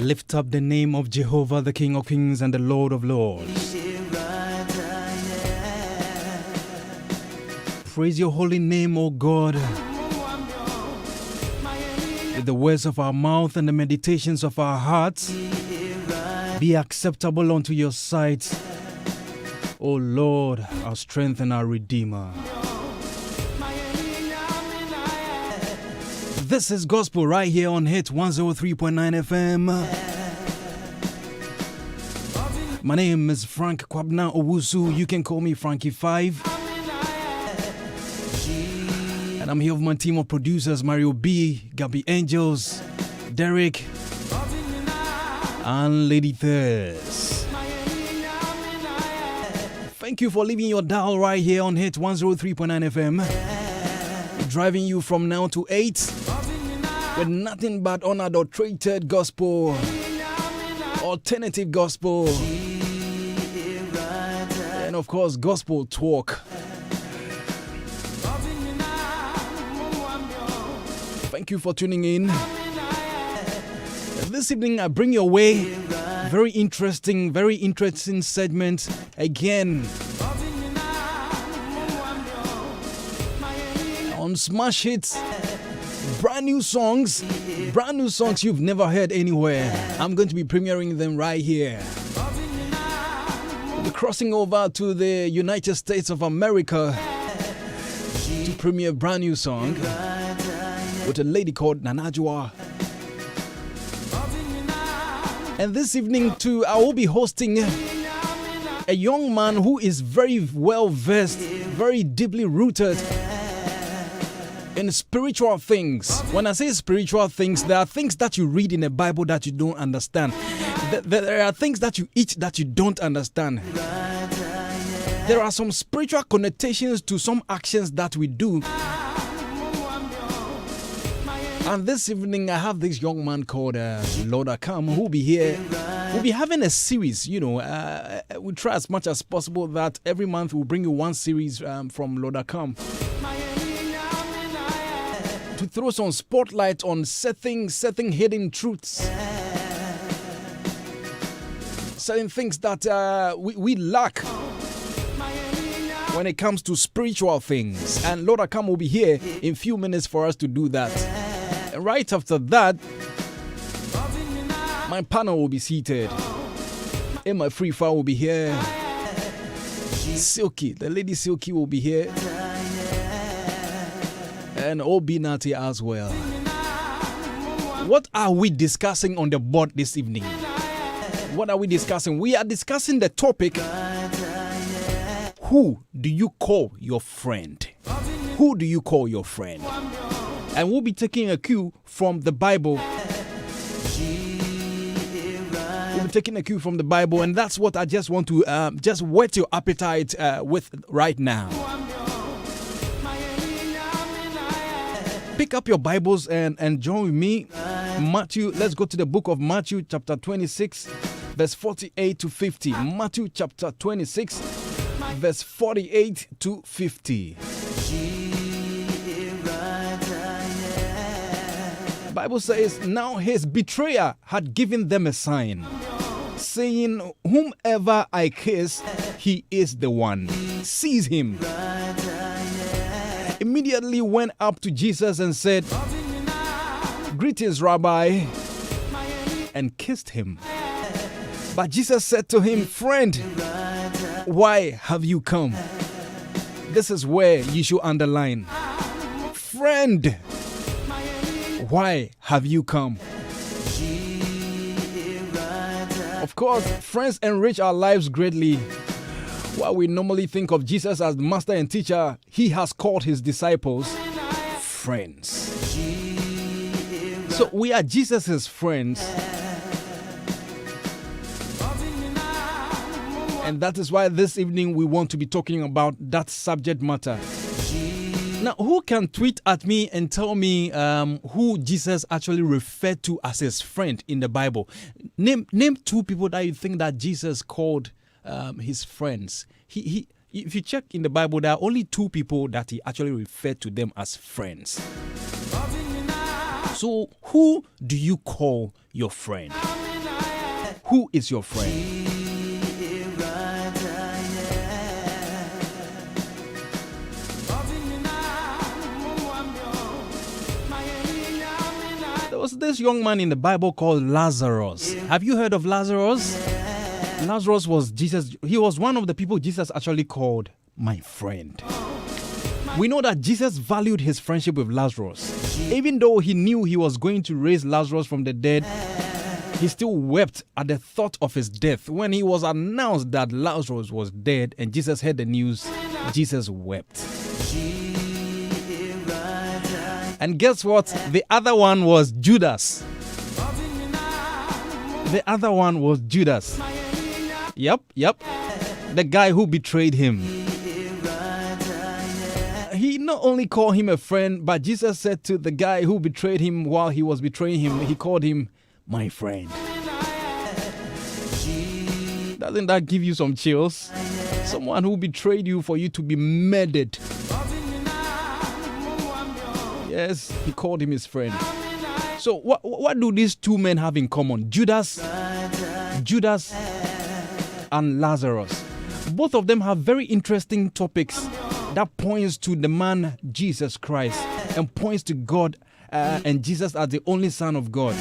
Lift up the name of Jehovah, the King of Kings and the Lord of Lords. Praise your holy name, O God. With the words of our mouth and the meditations of our hearts be acceptable unto your sight, O Lord, our strength and our Redeemer. This is Gospel right here on Hit 103.9 FM. My name is Frank Kwabna Owusu. You can call me Frankie 5. And I'm here with my team of producers, Mario B, Gabby Angels, Derek, and Lady Thurs. Thank you for leaving your dial right here on Hit 103.9 FM. Driving you from now to 8 with nothing but unadulterated gospel, alternative gospel, and of course gospel talk. Thank you for tuning in. This evening I bring your way very interesting segment again on Smash Hits. Brand new songs you've never heard anywhere. I'm going to be premiering them right here. We're crossing over to the United States of America to premiere a brand new song with a lady called Nanajua. And this evening too, I will be hosting a young man who is very well versed, very deeply rooted in spiritual things. When I say spiritual things, there are things that you read in the Bible that you don't understand. There are things that you eat that you don't understand. There are some spiritual connotations to some actions that we do. And this evening I have this young man called Lord Akam who will be here. We'll be having a series, we'll try as much as possible that every month we'll bring you one series from Lord Akam to throw some spotlight on certain hidden truths, certain things that we lack when it comes to spiritual things. And Lord Akam will be here in a few minutes for us to do that. And right after that, my panel will be seated. And my free file will be here. Silky, the lady Silky will be here. And Obi Nati as well. What are we discussing on the board this evening? What are we discussing? We are discussing the topic, who do you call your friend? Who do you call your friend? And we'll be taking a cue from the Bible. We'll be taking a cue from the Bible, and that's what I just want to just whet your appetite with right now. Pick up your Bibles and join with me. Matthew, let's go to the book of Matthew, chapter 26, verse 48 to 50. Matthew, chapter 26, verse 48 to 50. The Bible says, now his betrayer had given them a sign, saying, whomever I kiss, he is the one. Seize him. Immediately went up to Jesus and said, greetings, Rabbi, and kissed him. But Jesus said to him, friend, why have you come? This is where you should underline. Friend, why have you come? Of course, friends enrich our lives greatly. While we normally think of Jesus as master and teacher, he has called his disciples friends. So we are Jesus' friends. And that is why this evening we want to be talking about that subject matter. Now, who can tweet at me and tell me who Jesus actually referred to as his friend in the Bible? Name two people that you think that Jesus called his friends. If you check in the Bible, there are only two people that he actually referred to them as friends. So, who do you call your friend? Who is your friend? There was this young man in the Bible called Lazarus. Have you heard of Lazarus? Lazarus was Jesus. He was one of the people Jesus actually called my friend. We know that Jesus valued his friendship with Lazarus. Even though he knew he was going to raise Lazarus from the dead, he still wept at the thought of his death. When he was announced that Lazarus was dead and Jesus heard the news, Jesus wept. And guess what? The other one was Judas. The other one was Judas. Yep. The guy who betrayed him. He not only called him a friend, but Jesus said to the guy who betrayed him while he was betraying him, he called him my friend. Doesn't that give you some chills? Someone who betrayed you for you to be murdered. Yes, he called him his friend. So what do these two men have in common? Judas and Lazarus. Both of them have very interesting topics that points to the man Jesus Christ and points to God and Jesus as the only Son of God.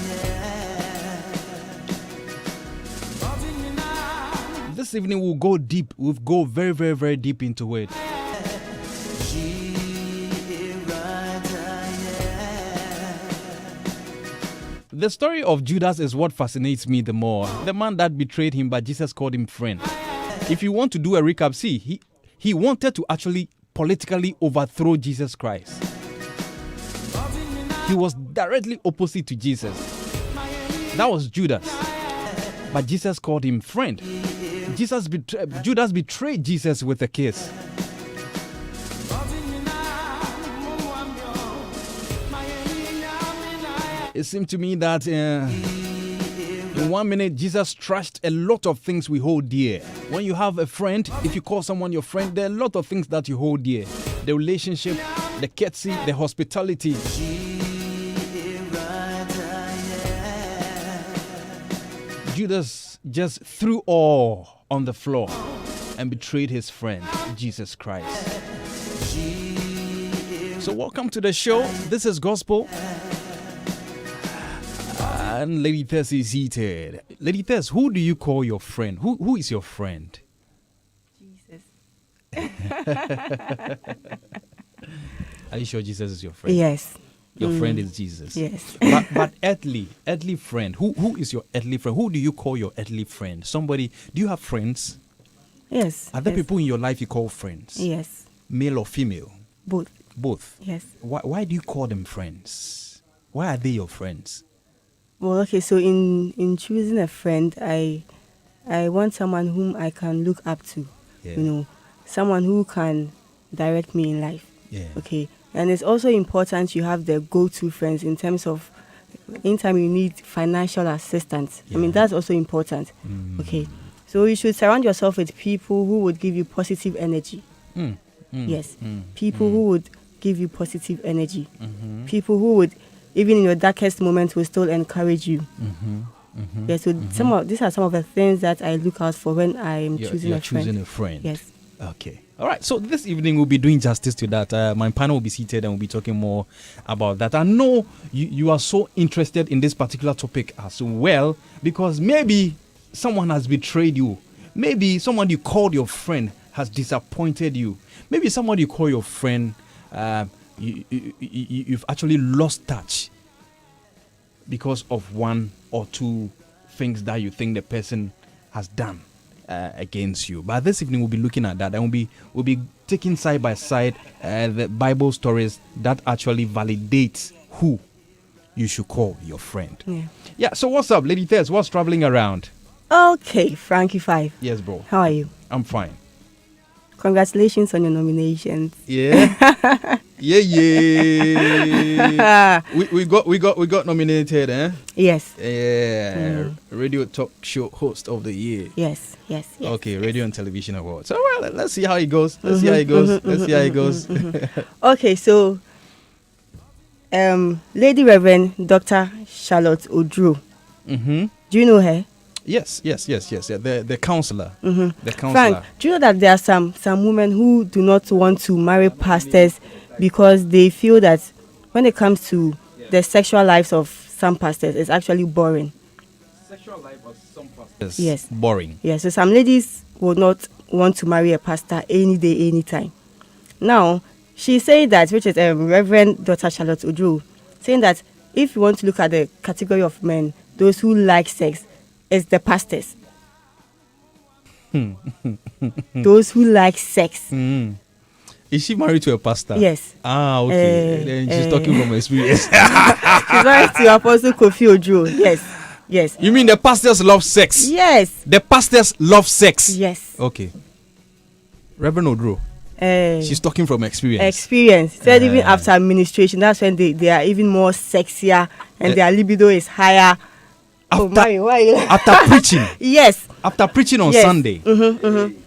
This evening we'll go deep. We'll go very, very, very deep into it. The story of Judas is what fascinates me the more. The man that betrayed him, but Jesus called him friend. If you want to do a recap, see, he wanted to actually politically overthrow Jesus Christ. He was directly opposite to Jesus. That was Judas. But Jesus called him friend. Judas betrayed Jesus with a kiss. It seemed to me that in 1 minute, Jesus trashed a lot of things we hold dear. When you have a friend, if you call someone your friend, there are a lot of things that you hold dear. The relationship, the courtesy, the hospitality. Judas just threw all on the floor and betrayed his friend, Jesus Christ. So welcome to the show. This is Gospel. And Lady Tess is seated. Lady Tess, who do you call your friend? Who is your friend? Jesus. Are you sure Jesus is your friend? Yes. Your friend is Jesus. Yes. But earthly friend. Who is your earthly friend? Who do you call your earthly friend? Somebody. Do you have friends? Yes. Are there people in your life you call friends? Yes. Male or female? Both. Yes. Why do you call them friends? Why are they your friends? Well, okay, so in choosing a friend, I want someone whom I can look up to. Yeah. Someone who can direct me in life. Yeah. Okay. And it's also important you have the go-to friends in terms of anytime you need financial assistance. Yeah. I mean, that's also important. Okay. So you should surround yourself with people who would give you positive energy. Yes. People who would give you positive energy. People who would, even in your darkest moments, will still encourage you. Yeah, so these are some of the things that I look out for when I'm choosing a friend. Yes. Okay. All right. So this evening we'll be doing justice to that. My panel will be seated and we'll be talking more about that. I know you are so interested in this particular topic as well because maybe someone has betrayed you. Maybe someone you called your friend has disappointed you. Maybe someone you call your friend, you've actually lost touch because of one or two things that you think the person has done against you. But this evening we'll be looking at that, and we'll be taking side by side the Bible stories that actually validates who you should call your friend. Yeah. So what's up, Lady Tess? What's traveling around? Okay, Frankie 5. Yes, bro. How are you? I'm fine. Congratulations on your nominations. Yeah. Yeah. we got nominated, eh? Yes. Yeah. Radio talk show host of the year. Yes. Okay, radio and television awards. So well, let's see how it goes. Let's see how it goes. Okay, so Lady Reverend Dr. Charlotte Odro. Do you know her? Yes. Yeah, the counselor. The counselor. Frank, do you know that there are some women who do not want to marry pastors because they feel that when it comes to the sexual lives of some pastors, it's actually boring. Sexual life of some pastors. Yes. Boring. Yes. So some ladies would not want to marry a pastor any day, anytime. Now, she said that, which is Reverend Dr. Charlotte Udru, saying that if you want to look at the category of men, those who like sex, it's the pastors. Those who like sex. Is she married to a pastor? Yes. Okay. Then she's talking from experience. She's married to Apostle Kofi Odro. Yes. You mean the pastors love sex? Yes. The pastors love sex? Yes. Okay. Reverend Odro. She's talking from experience. So even after administration, that's when they are even more sexier and their libido is higher. After preaching. Yes. After preaching on Sunday.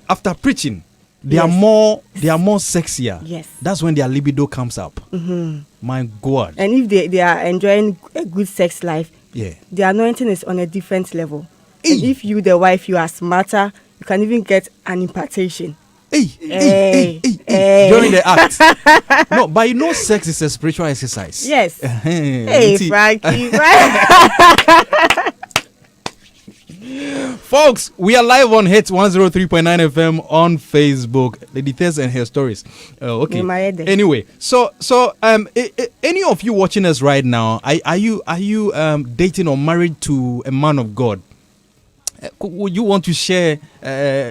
After preaching, they are more sexier. Yes. That's when their libido comes up. My God. And if they are enjoying a good sex life, the anointing is on a different level. And if you, the wife, you are smarter, you can even get an impartation. During the act. No, but you know sex is a spiritual exercise. Yes. Frankie. Folks, we are live on Hits 103.9 FM on Facebook. The details and her stories. Okay. Anyway, so any of you watching us right now, are you dating or married to a man of God? Would you want to share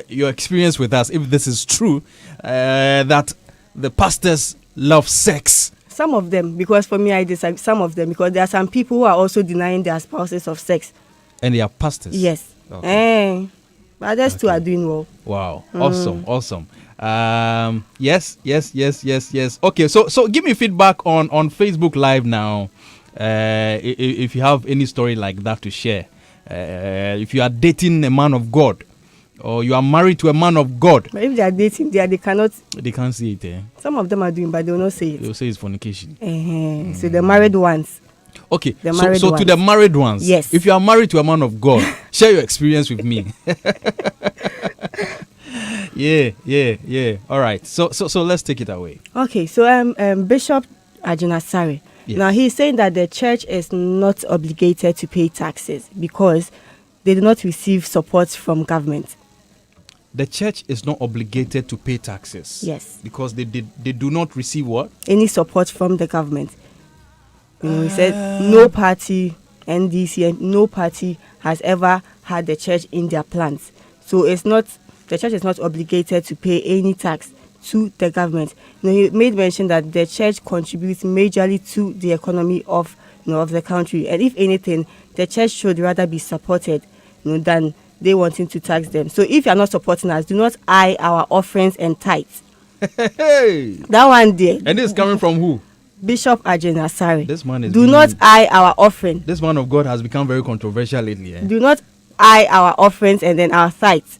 your experience with us if this is true, that the pastors love sex? Some of them, because for me I disagree. Some of them, because there are some people who are also denying their spouses of sex. And they are pastors? Yes. Okay. But others too are doing well. Wow. Awesome. Yes. Okay, so give me feedback on Facebook Live now, if you have any story like that to share. If you are dating a man of God, or you are married to a man of God. But if they are dating, they cannot. They can't see it. Some of them are doing, but they will not say it. They will say it's fornication. So the married ones. Okay, so to the married ones, yes. If you are married to a man of God, share your experience with me. Yeah. All right. So let's take it away. Okay. So Bishop Ajinasare. Yes. Now he's saying that the church is not obligated to pay taxes because they do not receive support from government. The church is not obligated to pay taxes. Yes. Because they do not receive what? Any support from the government. He said no party, NDC, and no party has ever had the church in their plans. So the church is not obligated to pay any tax to the government. He made mention that the church contributes majorly to the economy of the country, and if anything, the church should rather be supported, than they wanting to tax them. So if you are not supporting us, do not eye our offerings and tithes. That one there. And this is coming from who? Bishop Ajinasare. This man is. Do not eye our offering. This man of God has become very controversial lately. Do not eye our offerings and then our tithes.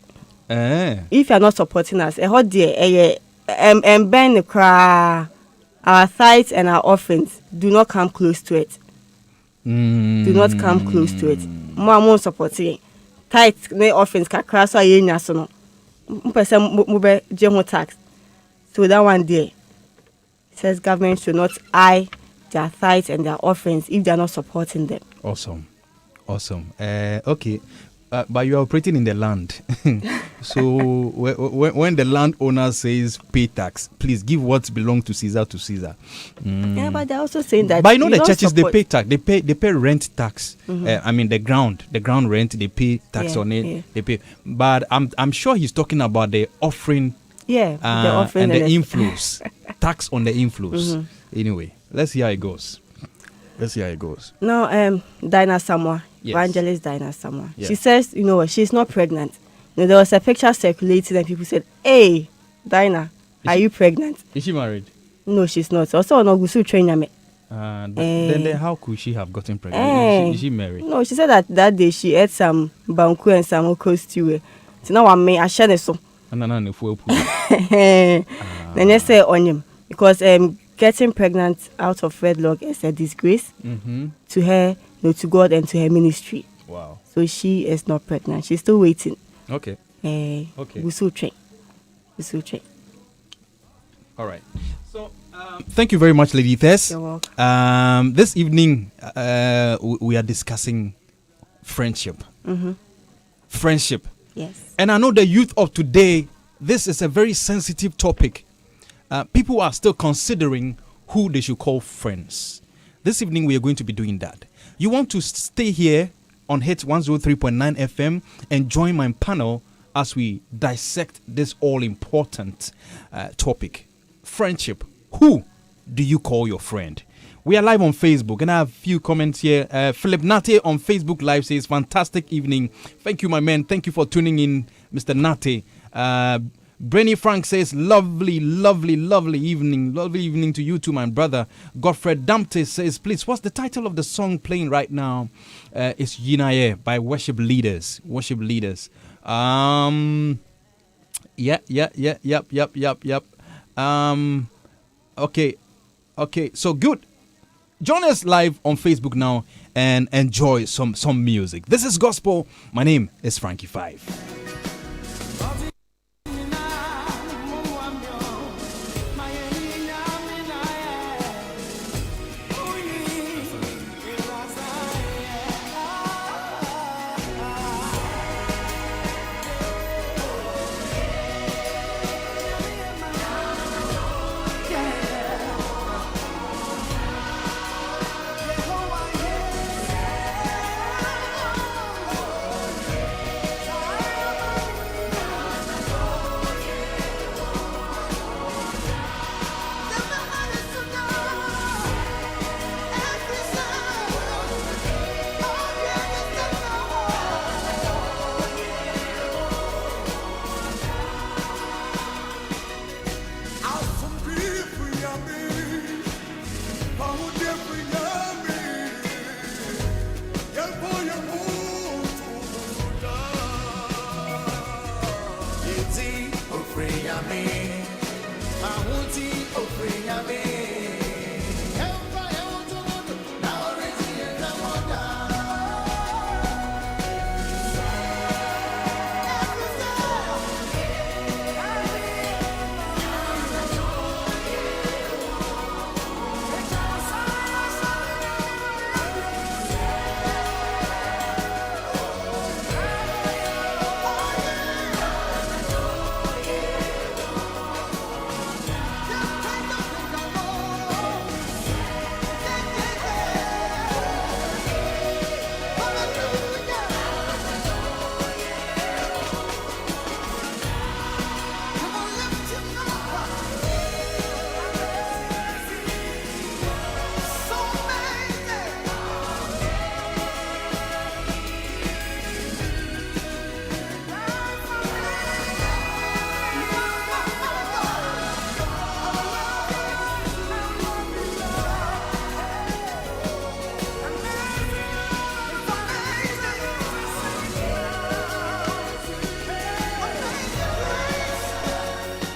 If you are not supporting us, our tithes and our offerings, do not come close to it. Do not come close to it. More supporting tithes, ne offerings, kakra so ayenya so no. Mpese mube jemo tax. So that one there says government should not eye their tithes and their offerings if they are not supporting them. Awesome. Okay. But you are operating in the land. So when the landowner says pay tax, please give what belongs to Caesar to Caesar. Yeah, but they're also saying that. But the churches, they pay tax. They pay rent tax. I mean the ground rent. They pay tax on it. Yeah. They pay. But I'm sure he's talking about the offering. Yeah, the offering and the inflows. Tax on the inflows. Anyway, let's see how it goes. Now, Dinah Samoa, Evangelist Dinah Samoa. Yes. She says, she's not pregnant. There was a picture circulating and people said, "Hey, Dinah, are you pregnant?" Is she married? No, she's not. Also, no, Gusu train then how could she have gotten pregnant? Is she married? No, she said that day she ate some banku and some oko stew. So now I share this. Then you say on him because getting pregnant out of wedlock is a disgrace to her, to God and to her ministry. Wow. So she is not pregnant. She's still waiting. Okay. Okay. Usutre. All right. So, thank you very much, Lady Tess. You're welcome. This evening, we are discussing friendship. Mm-hmm. Friendship. Yes. And I know the youth of today, this is a very sensitive topic. People are still considering who they should call friends. This evening, we are going to be doing that. You want to stay here on Hit 103.9 FM and join my panel as we dissect this all-important topic. Friendship. Who do you call your friend? We are live on Facebook, and I have a few comments here. Philip Nate on Facebook Live says, fantastic evening. Thank you, my man. Thank you for tuning in, Mr. Nate. Brenny Frank says, lovely evening. Lovely evening to you too, my brother. Godfred Dampte says, please, what's the title of the song playing right now? It's Yinaye by Worship Leaders. Yep. Okay, so good. Join us live on Facebook now and enjoy some music. This is Gospel. My name is Frankie Five.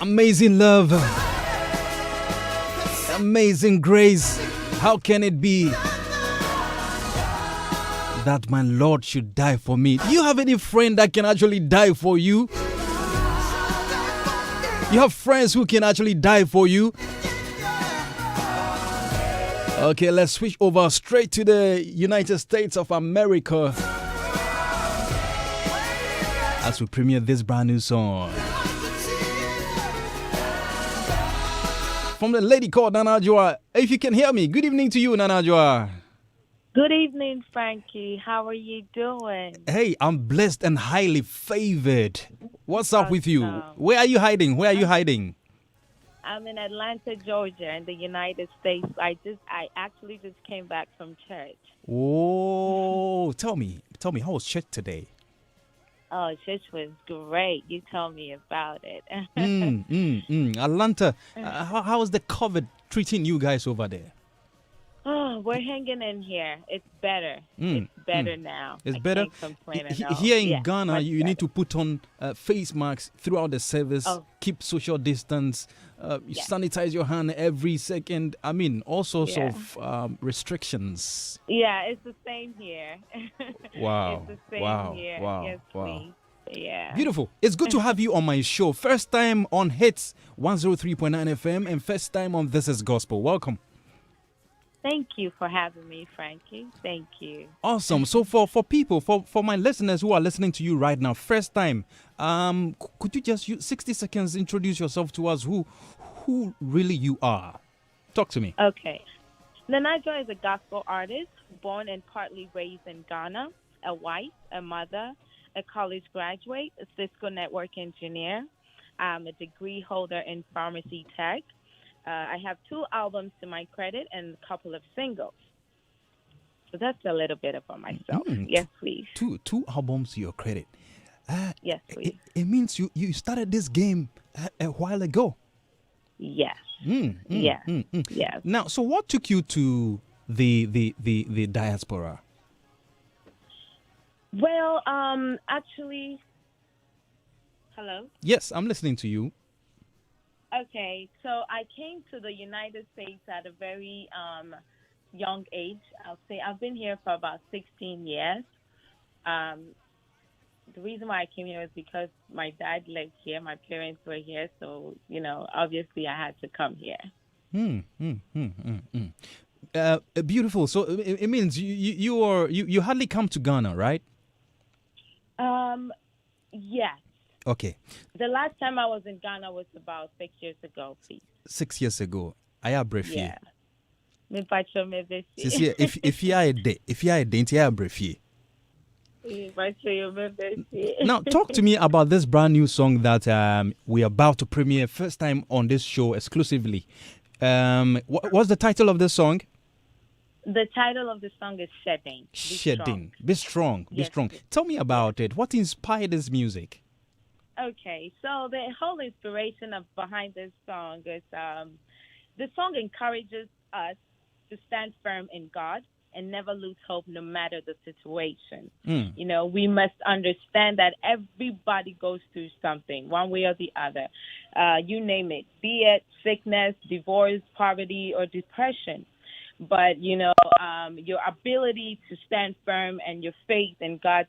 Amazing love, amazing grace. How can it be that my Lord should die for me? Do you have any friend that can actually die for you? You have friends who can actually die for you? Okay, let's switch over straight to the United States of America as we premiere this brand new song from the lady called Nana Joa. If you can hear me, good evening to you, Nana Joa. Good evening, Frankie. How are you doing? Hey, I'm blessed and highly favored. What's up with you? Where are you hiding? I'm in Atlanta, Georgia, in the United States. I actually just came back from church. Oh, tell me, how was church today? Oh, church was great. You tell me about it. Atlanta, how is the COVID treating you guys over there? Oh, We're hanging in here. It's better. It's better now. It's I better. can't complain at all. Here in Yeah, Ghana, much you need better. to put on face masks throughout the service, Oh. keep social distance, you Yeah. sanitize your hand every second. I mean, all sorts Yeah. of restrictions. Yeah, it's the same here. Wow. It's the same Wow. here. Wow. Yes, Wow. please. Yeah. Beautiful. It's good to have you on my show. First time on Hits 103.9 FM and first time on This Is Gospel. Welcome. Thank you for having me, Frankie. Thank you. Awesome. So for people, for my listeners who are listening to you right now, first time, could you just use 60 seconds introduce yourself to us who really you are? Talk to me. Okay. Nanajo is a gospel artist, born and partly raised in Ghana, a wife, a mother, a college graduate, a Cisco network engineer. I'm a degree holder in pharmacy tech. I have 2 albums to my credit and a couple of singles. So that's a little bit about myself. Yes, please. Two albums to your credit. Yes, please. It means you started this game a while ago. Yes. Yes. Yes. Now, so what took you to the diaspora? Well, actually, hello? Yes, I'm listening to you. Okay, so I came to the United States at a very young age. I'll say I've been here for about 16 years. The reason why I came here was because my dad lived here, my parents were here, so, obviously I had to come here. Beautiful. So it means you hardly come to Ghana, right? Yes. Okay. The last time I was in Ghana was about 6 years ago, please. 6 years ago. I have brief Yeah. Me pacho me besi. If you are a day, into your brief. Me pacho you me besi. Now, talk to me about this brand new song that we're about to premiere first time on this show exclusively. What's the title of the song? The title of the song is Shedding. Shedding. Be strong. Be Yes. strong. Tell me about it. What inspired this music? Okay, so the whole inspiration behind this song is the song encourages us to stand firm in God and never lose hope no matter the situation. We must understand that everybody goes through something, one way or the other. You name it, be it sickness, divorce, poverty, or depression. But, your ability to stand firm and your faith in God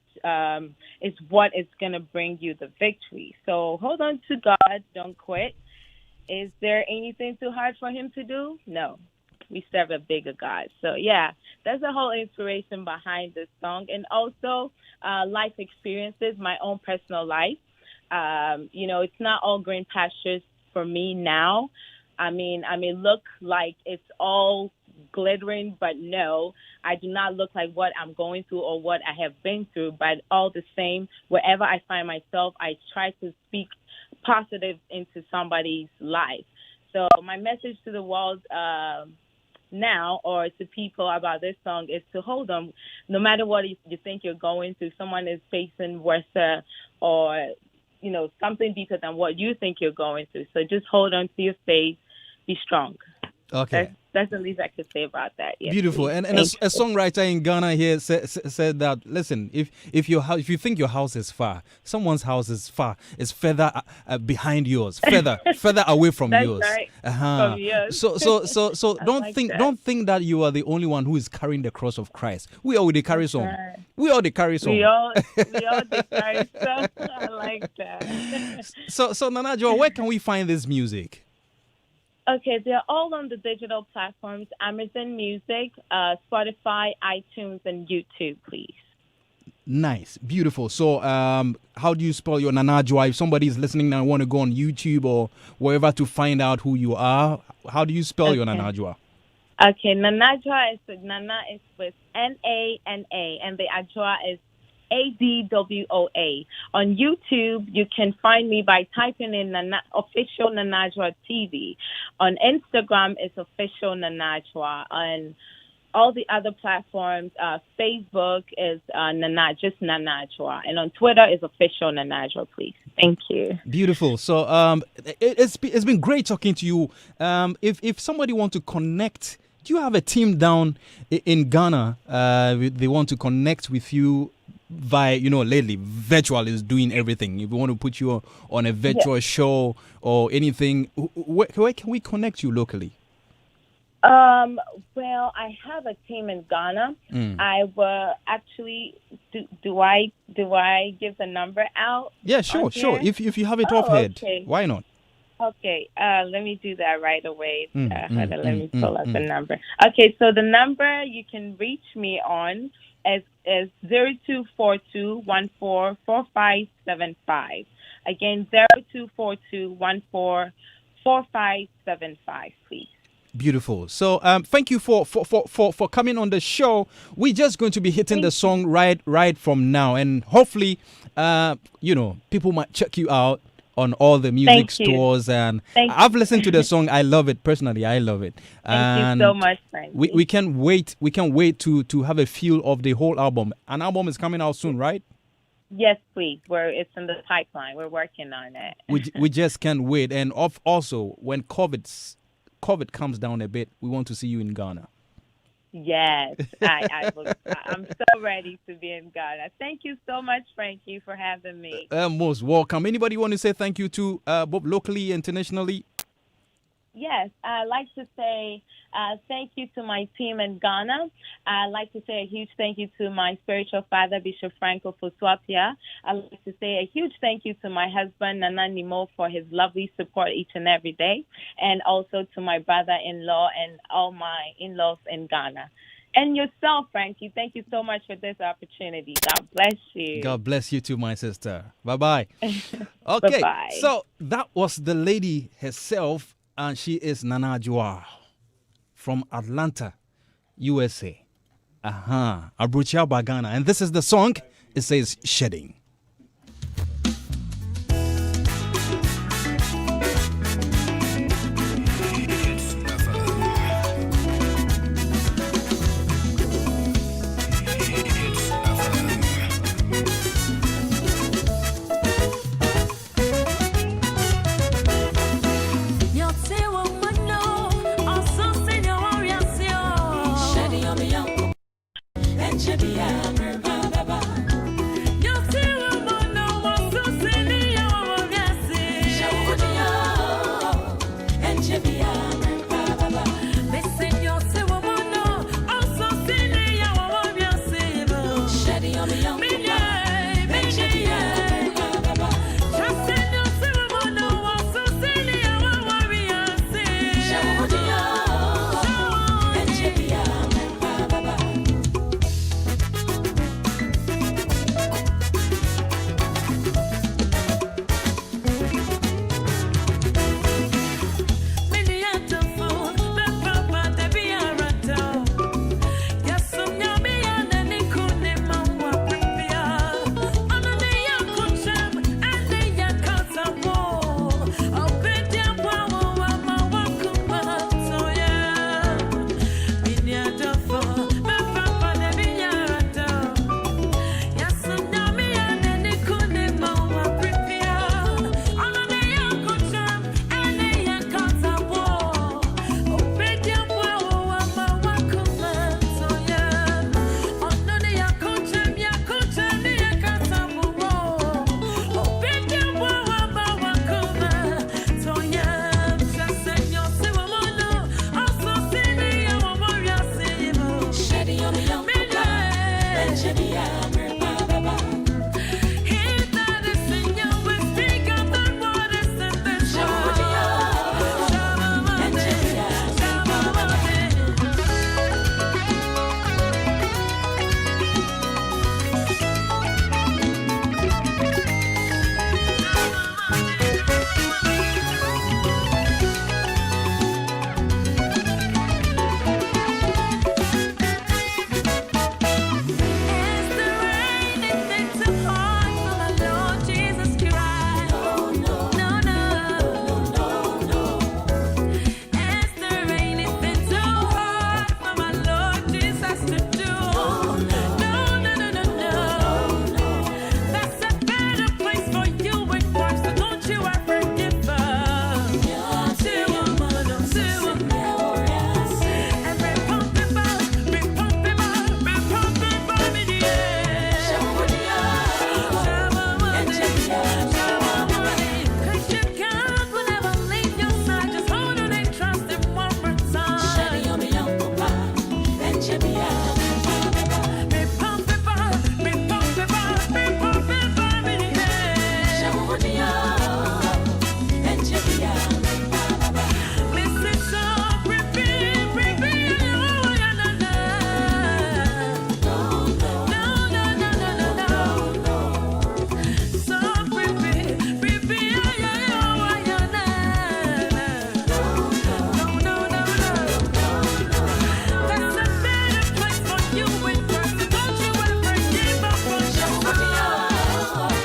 is what is going to bring you the victory. So hold on to God. Don't quit. Is there anything too hard for him to do? No. We serve a bigger God. So, yeah, that's the whole inspiration behind this song. And also life experiences, my own personal life. It's not all green pastures for me now. I may look like it's all glittering, but no, I do not look like what I'm going through or what I have been through. But all the same, wherever I find myself, I try to speak positive into somebody's life. So my message to the world now, or to people about this song, is to hold on. No matter what you think you're going through, someone is facing worse or something deeper than what you think you're going through. So just hold on to your faith. Be strong. Okay. That's the least I could say about that. Yes, beautiful. please. And a songwriter in Ghana here said that, listen, if you think your house is far, someone's house is further behind yours, further away from That's yours. right. Uh-huh. From yours. So don't like think that. don't think that you are the only one who is carrying the cross of Christ. We all the carry some. right. We all the carry some. We all decide so. I like that. So Nanajo, where can we find this music? Okay, they're all on the digital platforms, Amazon Music, Spotify, iTunes, and YouTube, please. Nice, beautiful. So, how do you spell your Nanajwa? If somebody is listening now and want to go on YouTube or wherever to find out who you are, how do you spell your Nanajwa? Okay, Nanajwa Nana is with N-A-N-A, and the Ajwa is ADWOA. On YouTube, you can find me by typing in official Nanajwa TV. On Instagram, it's official Nanajwa. On all the other platforms, Facebook is just Nanajwa. And on Twitter is official Nanajwa, please. Thank you. Beautiful. So it's been great talking to you. If somebody wants to connect you have a team down in Ghana? They want to connect with you via, lately virtual is doing everything. If we want to put you on a virtual show or anything, where can we connect you locally? Well, I have a team in Ghana. I will actually. Do I give the number out? Yeah, sure. If you have it offhand, okay. Why not? Okay. Let me do that right away. Let me pull up the number. Okay, so the number you can reach me on is 0242144575. Again, 0242144575, please. Beautiful. So thank you for coming on the show. We're just going to be hitting the song right from now, and hopefully people might check you out on all the music stores. And I've listened to the song. I love it personally. I love it. Thank you so much, Frankie. We can wait to have a feel of the whole album. An album is coming out soon, right? Yes, please. It's in the pipeline. We're working on it. We just can't wait. And also when COVID comes down a bit, we want to see you in Ghana. Yes, I'm so ready to be in Ghana. Thank you so much, Frankie, for having me. Most welcome. Anybody want to say thank you to both locally, internationally? Yes, I'd like to say thank you to my team in Ghana. I'd like to say a huge thank you to my spiritual father, Bishop Franco Fuswapia. I'd like to say a huge thank you to my husband, Nana Nimo, for his lovely support each and every day, and also to my brother-in-law and all my in-laws in Ghana. And yourself, Frankie, thank you so much for this opportunity. God bless you. God bless you too, my sister. Bye-bye. Okay, Bye-bye. So that was the lady herself, and she is Nana Joa from Atlanta, USA. Abrucha Bagana. And this is the song. It says Shedding. Shedding on me, young.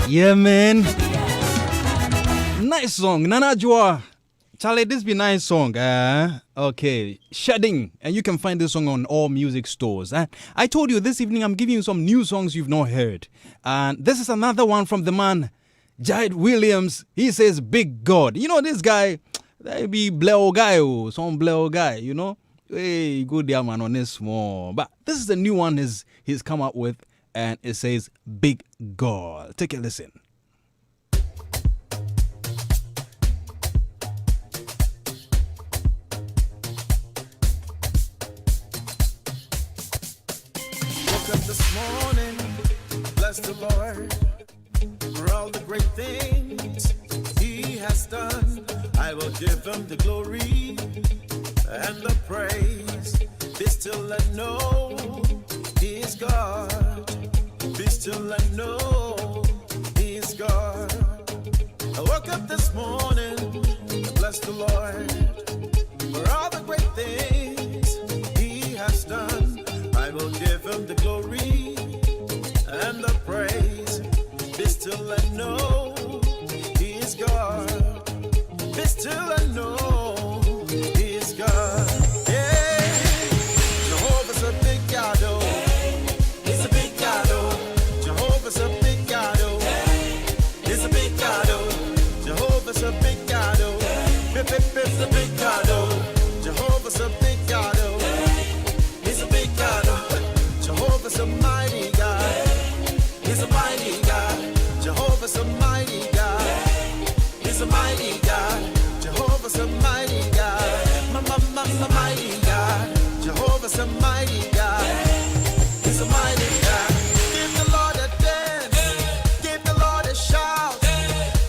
Yeah, man. Nice song. Nana Joa. Charlie, this be nice song. Okay. Shedding. And you can find this song on all music stores. I told you this evening I'm giving you some new songs you've not heard. And this is another one from the man, Jared Williams. He says, Big God. You know, this guy, that be Bleo guy, some Bleo guy, you know. Hey, good there, man, on this small. But this is the new one he's come up with. And it says, Big God. Take a listen. This morning, bless the Lord for all the great things He has done. I will give Him the glory and the praise. Be still and know He is God. Be still and know He is God. I woke up this morning, bless the Lord for all the great things He has done. I will give Him the glory and the praise. Be still and know He is God. Be still and know He is God. Yeah. Jehovah's a big God, oh. He's a big God, oh. Jehovah's a big God, oh. He's a big God, oh. Jehovah's a big God, oh. He's a big God, oh. Jehovah's a big God, oh. He's a big God, oh. Jehovah's a mighty God. He's a mighty God. Jehovah's a mighty God. He's a mighty God. Jehovah's a mighty God. Mighty God. Jehovah's a mighty God. He's a mighty God. Give the Lord a dance. Give the Lord a shout.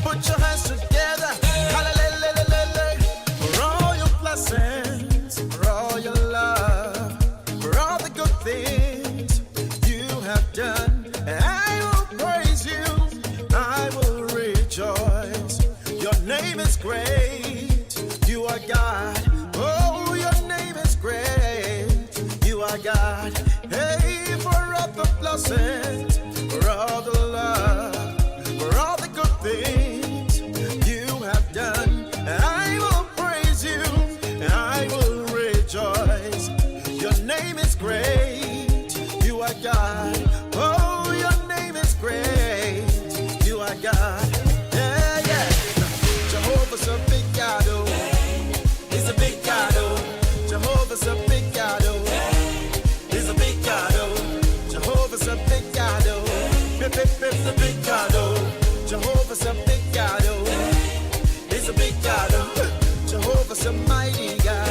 Put your hands together. Hallelujah. For all your blessings, for all your love, for all the good things you have done. I will praise you. I will rejoice. Your name is great. You are God. Oh, your name is great. You are God. Hey, for all the blessings, for all the love, for all the good things you have done. I will praise you. I will rejoice. Your name is great. You are God. Oh, your name is great. You are God. Yeah, yeah. Jehovah's a big God, oh. He's a big God, oh. Jehovah's a big God, oh. He's a big God, oh. Jehovah's a big God, oh. He's a big God, oh. Jehovah's a big God, oh. He's a big God, oh. Jehovah's a mighty God.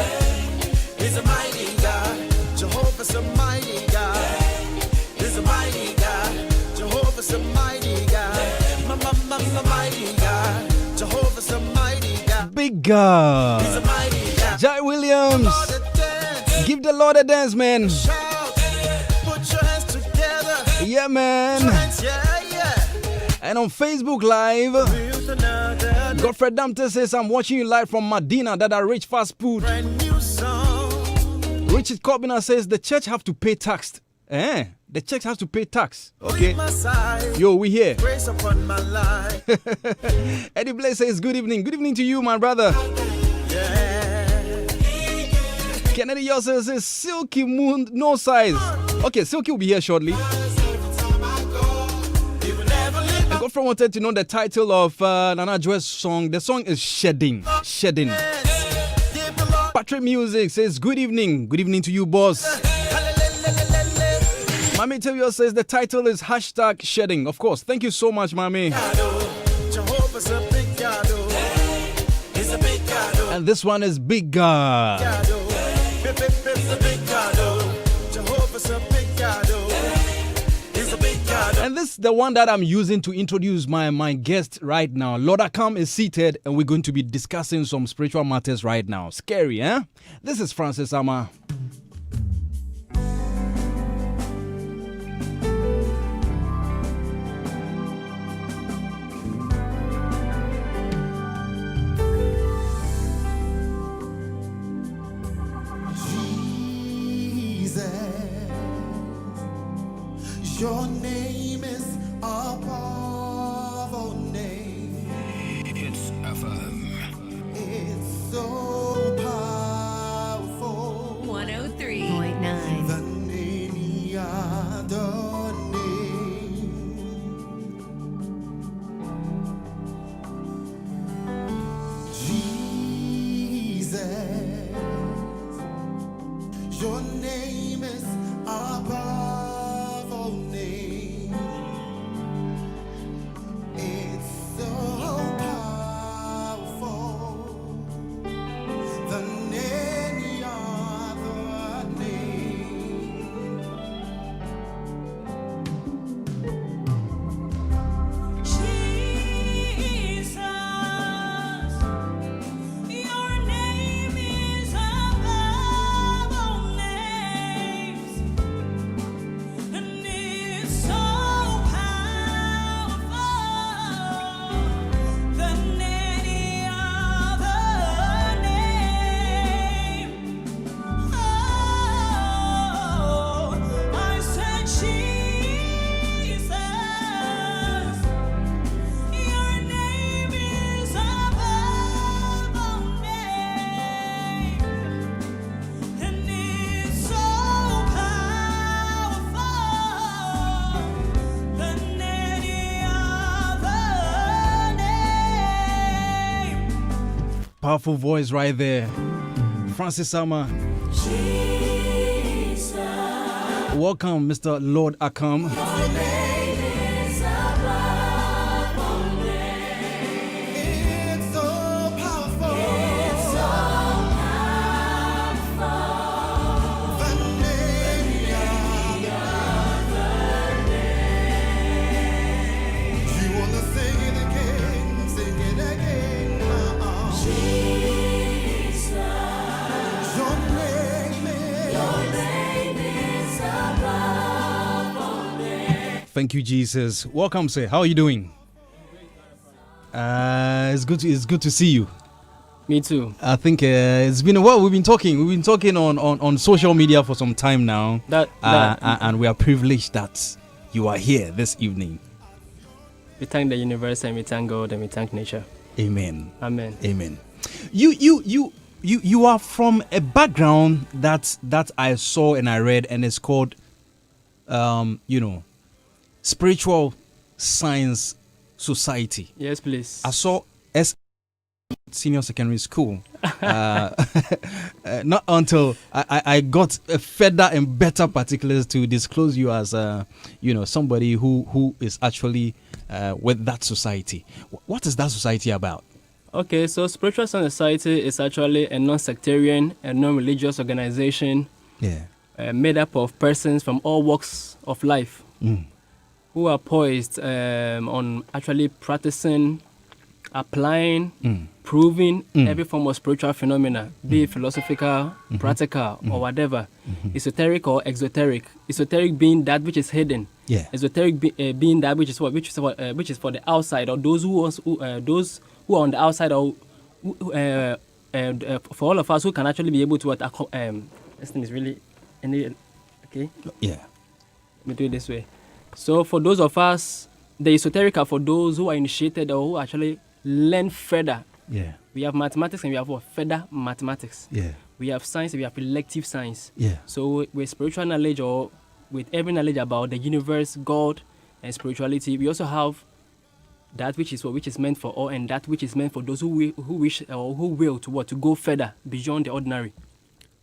He's a mighty God. Jehovah's a mighty God. He's a mighty God. Jehovah's a mighty God. Mighty God. Jehovah's a mighty God. Big God. He's a mighty God. Jai Williams. Lord, a dance. Give the Lord a dance, man. Shout. Put your hands together. Yeah, man. Hands, yeah, yeah. And on Facebook Live, With another Godfred Damte says, I'm watching you live from Medina, that are rich fast food. brand new song. Richard Corbiner says, the church have to pay tax. The church has to pay tax. Okay. My side. Yo, we here. Grace upon my life. Eddie Blaze says, good evening. Good evening to you, my brother. Yeah. Kennedy Yosef says, Silky Moon, no size. Okay, Silky will be here shortly. I got from wanted to know the title of Nana Joe's song. The song is Shedding. Shedding. Patrick Music says, good evening. Good evening to you, boss. Mami Tevio says the title is hashtag Shedding. Of course. Thank you so much, Mami. Jehovah's a big God. He's a big God. And this one is Big God. He's a big God. Jehovah's a big God. He's a big God. And this is the one that I'm using to introduce my guest right now. Lord Akam is seated and we're going to be discussing some spiritual matters right now. Scary, eh? This is Francis Ama. Your name is above Powerful voice right there. Francis Sama. Welcome, Mr. Lord Akam. Thank you, Jesus. Welcome, sir. How are you doing? It's good to see you. Me too. I think it's been a while. We've been talking on social media for some time now. And we are privileged that you are here this evening. We thank the universe and we thank God and we thank nature. Amen. Amen. Amen. You are from a background that I saw and I read, and it's called Spiritual Science Society. Yes, please. I saw Senior Secondary School. Not until I got further and better particulars to disclose you as somebody who is actually with that society. What is that society about? Okay, so Spiritual Science Society is actually a non-sectarian and non-religious organization made up of persons from all walks of life. Who are poised on actually practicing, applying, proving every form of spiritual phenomena, be it philosophical, practical, or whatever, esoteric or exoteric. Esoteric being that which is hidden, exoteric being that which is for the outside, or those who are on the outside, or for all of us who can actually be able to this thing is really okay. Yeah. Let me do it this way. So for those of us, the esoteric are for those who are initiated or who actually learn further. Yeah. We have mathematics and we have further mathematics. Yeah. We have science and we have elective science. Yeah. So with spiritual knowledge or with every knowledge about the universe, God, and spirituality, we also have that which is meant for all, and that which is meant for those who wish or who will to go further beyond the ordinary.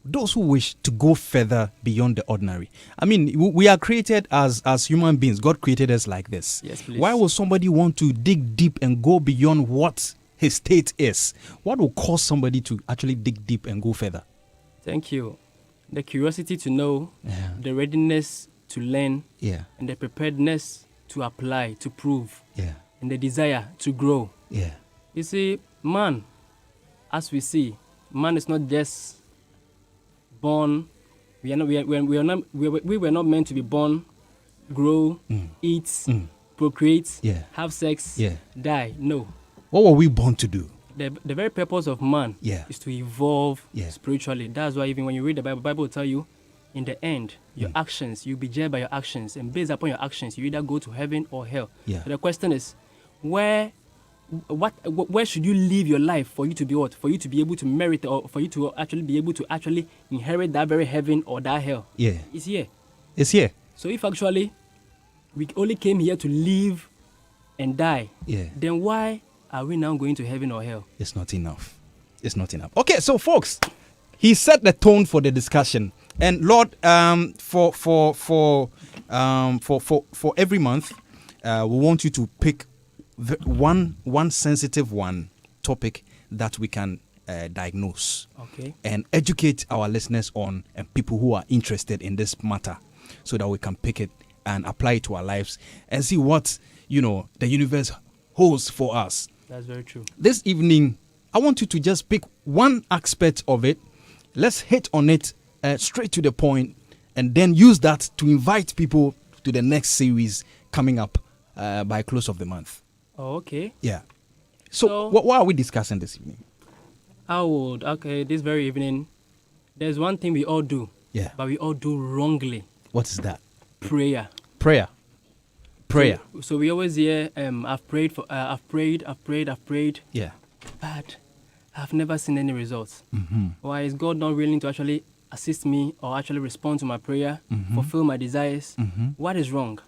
Those who wish to go further beyond the ordinary. I mean, we are created as human beings. God created us like this. Yes, please. Why would somebody want to dig deep and go beyond what his state is? What will cause somebody to actually dig deep and go further? Thank you. The curiosity to know, the readiness to learn, and the preparedness to apply, to prove, and the desire to grow. Yeah. You see, man, as we see, man is not just born. We were not meant to be born, grow, eat, procreate, have sex, die. No. What were we born to do? The very purpose of man is to evolve spiritually. That's why even when you read the Bible will tell you, in the end, your actions, you'll be judged by your actions, and based upon your actions, you either go to heaven or hell. So the question is, where should you live your life for you to be what? For you to be able to merit, or for you to actually be able to actually inherit that very heaven or that hell? Yeah. It's here. It's here. So if actually we only came here to live and die, then why are we now going to heaven or hell? It's not enough. It's not enough. Okay, so folks, he set the tone for the discussion. And Lord, for every month, we want you to pick one sensitive topic that we can diagnose, and educate our listeners on, and people who are interested in this matter, so that we can pick it and apply it to our lives and see what the universe holds for us. That's very true. This evening, I want you to just pick one aspect of it. Let's hit on it straight to the point, and then use that to invite people to the next series coming up by close of the month. Oh, okay. Yeah. So what are we discussing this evening? This very evening, there's one thing we all do. Yeah. But we all do wrongly. What is that? Prayer. So we always hear, I've prayed. Yeah. But I've never seen any results. Mm-hmm. Why is God not willing to actually assist me or actually respond to my prayer, fulfill my desires? What is wrong?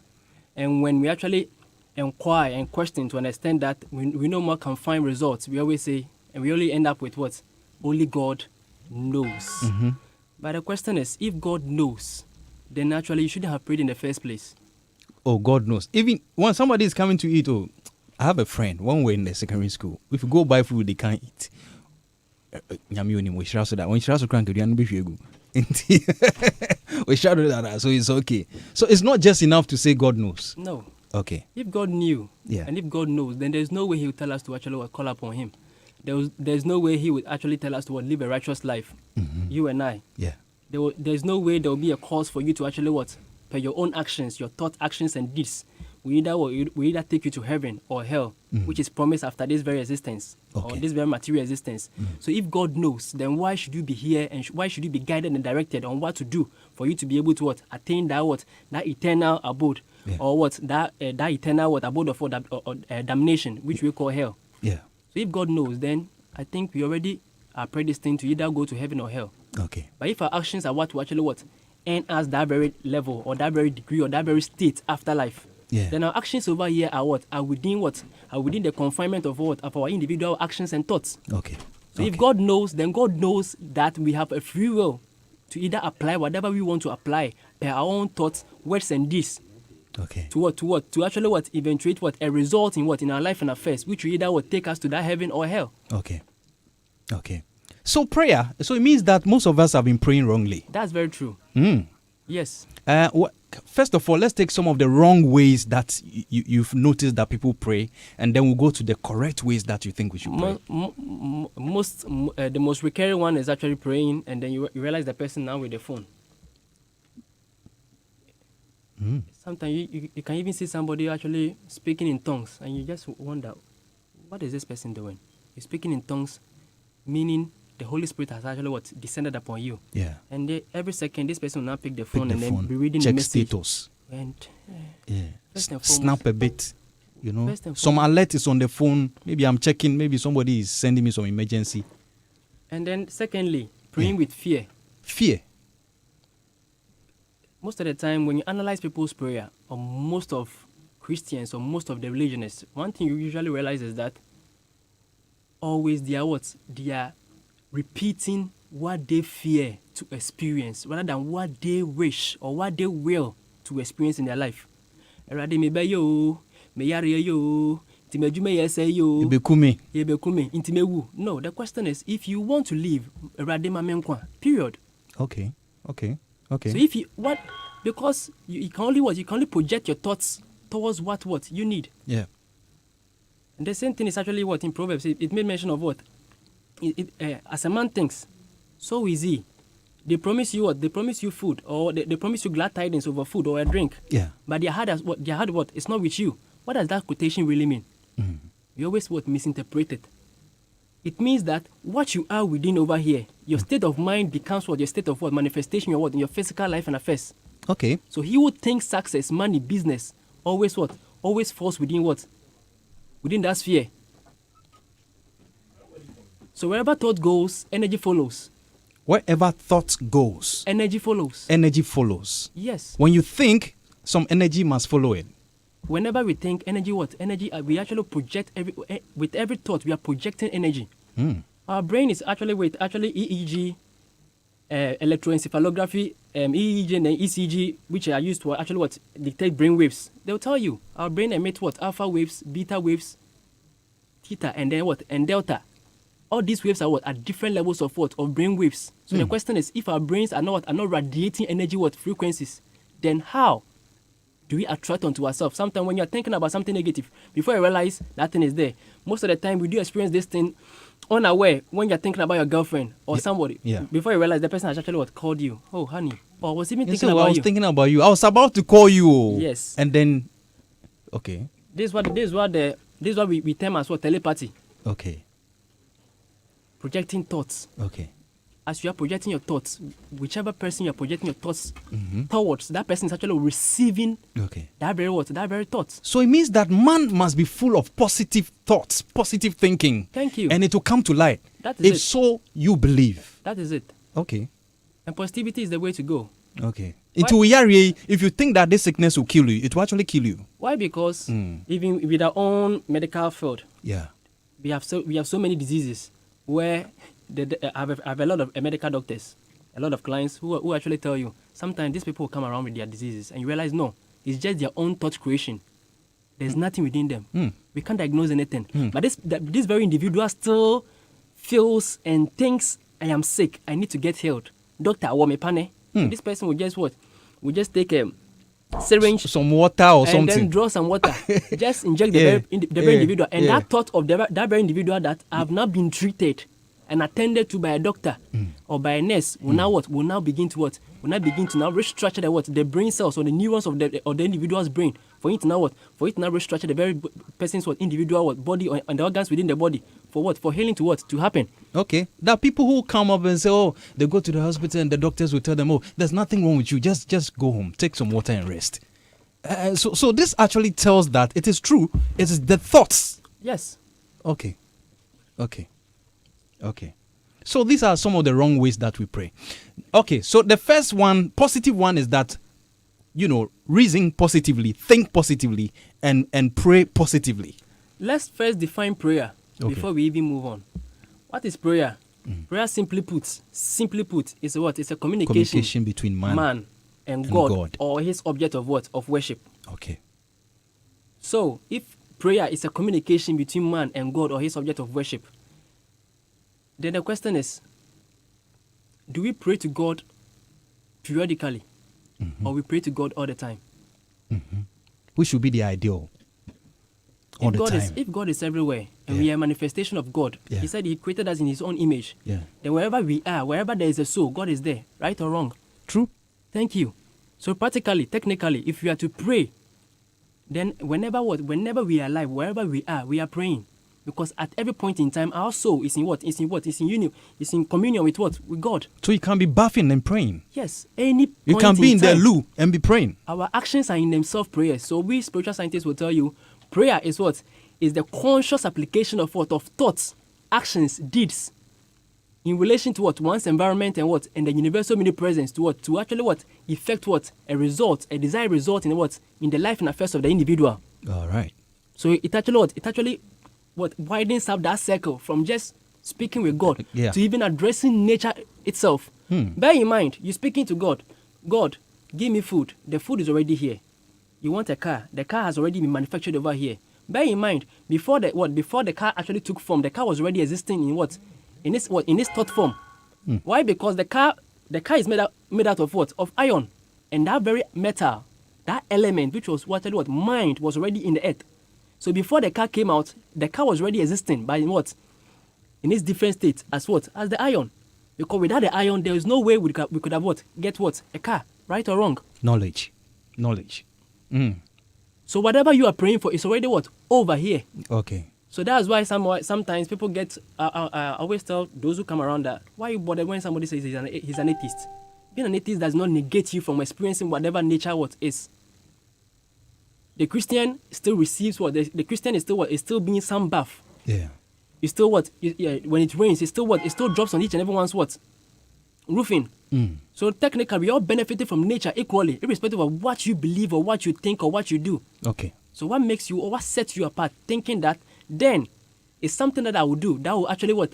And when we actually inquire and question to understand that we no more can find results, we always say, and we only end up with what? Only God knows. But the question is, if God knows, then naturally you shouldn't have prayed in the first place. Oh, God knows. Even when somebody is coming to eat, I have a friend, when we're in the secondary school, if you go buy food, they can't eat. So it's okay. So it's not just enough to say God knows. No. Okay. If God knew, Yeah. and if God knows, then there's no way He would tell us to actually call upon Him. There's no way He would actually tell us to live a righteous life. You and I. Yeah. There's no way there will be a cause for you to actually per your own actions, your thought, actions, and deeds. We either take you to heaven or hell, which is promised after this very existence, or this very material existence. So if God knows, then why should you be here, and why should you be guided and directed on what to do for you to be able to attain that eternal abode, or that eternal abode of damnation, which we call hell. Yeah. So if God knows, then I think we already are predestined to either go to heaven or hell. Okay. But if our actions are what to actually earn us that very level, or that very degree, or that very state after life, then our actions over here are within the confinement of our individual actions and thoughts. Okay. So if God knows, then God knows that we have a free will to either apply whatever we want to apply per our own thoughts, words, and deeds. Okay. To actually eventuate a result in our life and affairs, which will either take us to that heaven or hell. Okay. Okay. So prayer, so it means that most of us have been praying wrongly. That's very true. Yes. First of all, let's take some of the wrong ways that you've noticed that people pray, and then we'll go to the correct ways that you think we should pray. The most recurring one is actually praying, and then you realize the person now with the phone. Sometimes you can even see somebody actually speaking in tongues, and you just wonder, what is this person doing? He's speaking in tongues, meaning the Holy Spirit has actually descended upon you. Yeah. And every second, this person will now pick the phone and then be reading the message. Status. And snap a bit. Some alert is on the phone. Maybe I'm checking. Maybe somebody is sending me some emergency. And then secondly, praying with fear. Fear. Most of the time, when you analyze people's prayer, or most of Christians or most of the religionists, one thing you usually realize is that always they are repeating what they fear to experience rather than what they wish or what they will to experience in their life. No, the question is, if you want to live, period. Okay. So because you can only project your thoughts towards what you need. Yeah. And the same thing is actually in Proverbs, it made mention of what? As a man thinks, so is he. They promise you what? They promise you food, or they promise you glad tidings over food or a drink. Yeah. But their heart it's not with you. What does that quotation really mean? We always misinterpret it. It means that what you are within over here, your state of mind becomes your state of manifestation in your physical life and affairs. Okay. So he would think success, money, business, always falls within what? Within that sphere. So wherever thought goes, energy follows. Wherever thought goes, energy follows. Energy follows. Yes. When you think, some energy must follow it. Whenever we think, energy, we actually project with every thought, we are projecting energy. Our brain is actually EEG, electroencephalography, EEG and ECG, which are used to actually detect brain waves. They'll tell you our brain emits alpha waves, beta waves, theta, and then and delta. All these waves are at different levels of brain waves. So the question is, if our brains are not radiating energy frequencies, then how do we attract onto ourselves? Sometimes when you're thinking about something negative, before you realize that thing is there, most of the time we do experience this thing unaware when you're thinking about your girlfriend or somebody. Yeah. Before you realize the person has actually called you. Oh, honey. Or I was even thinking about you. I was thinking about you. I was about to call you. Yes. And then, okay. This is what we term as telepathy. Okay. Projecting thoughts. Okay. As you are projecting your thoughts, whichever person you are projecting your thoughts towards, that person is actually receiving that very thoughts. So it means that man must be full of positive thoughts, positive thinking. Thank you. And it will come to light. That is if so, you believe. That is it. Okay. And positivity is the way to go. Okay. If you think that this sickness will kill you, it will actually kill you. Why? Because even with our own medical field, we have so many diseases. where I have a lot of medical doctors, a lot of clients who actually tell you sometimes these people will come around with their diseases and you realize no, it's just their own thought creation. There's nothing within them. We can't diagnose anything. But this very individual still feels and thinks, I am sick, I need to get healed. Doctor, I want me pane. This person will just what? Will just take a syringe, some water or and something, then draw some water, just inject the very individual. And that thought of that very individual that have not been treated and attended to by a doctor or by a nurse will now what? Will now begin to what? Will now begin to now restructure the brain cells or the neurons of the individual's brain for it to now what? For it to now restructure the very person's individual body and the organs within the body for what? For healing to what? To happen. Okay. There are people who come up and say, oh, they go to the hospital and the doctors will tell them, oh, there's nothing wrong with you. Just go home, take some water and rest. So this actually tells that it is true. It is the thoughts. Yes. Okay. So these are some of the wrong ways that we pray. Okay. So the first one, positive one, is that, reason positively, think positively, and pray positively. Let's first define prayer before we even move on. What is prayer? Prayer, simply put, is what? It's a communication between man and God, or his object of what? Of worship. Okay. So, if prayer is a communication between man and God or his object of worship, then the question is, do we pray to God periodically, or we pray to God all the time? Which should be the ideal? All the time. If God is everywhere and we are a manifestation of God, He said He created us in His own image. Then wherever we are, wherever there is a soul, God is there. Right or wrong? True. Thank you. So practically, technically, if we are to pray, then whenever we are alive, wherever we are praying. Because at every point in time, our soul is in what? It's in union. It's in communion with what? With God. So you can be bathing and praying. Yes. Any point you can be in time, the loo and be praying. Our actions are in themselves prayers. So we spiritual scientists will tell you, prayer is what? Is the conscious application of what? Of thoughts, actions, deeds in relation to what? One's environment and what? And the universal omnipresence to what? To actually what? Effect what? A result, a desired result in what? In the life and affairs of the individual. All right. So it actually what? It actually what? Widens up that circle from just speaking with God to even addressing nature itself. Bear in mind, you're speaking to God. God, give me food. The food is already here. You want a car. The car has already been manufactured over here. Bear in mind, before the car actually took form, the car was already existing in what? In this thought form. Why? Because the car is made out of what? Of iron. And that very metal, that element which was what mind was already in the earth. So before the car came out, the car was already existing by what? In its different states as what? As the iron. Because without the iron, there is no way we could have what? Get what? A car. Right or wrong? Knowledge. So whatever you are praying for is already what? Over here. Okay. So that's why sometimes people get, I always tell those who come around that, why you bother when somebody says he's an atheist? Being an atheist does not negate you from experiencing whatever nature what is. The Christian still receives what? The Christian is still what? Is still being sunbathed. Yeah. It's still what? When it rains, it's still what? It still drops on each and everyone's what? Roofing. So technically, we all benefited from nature equally, irrespective of what you believe or what you think or what you do. Okay. So what makes you or what sets you apart, thinking that then it's something that I will do that will actually what?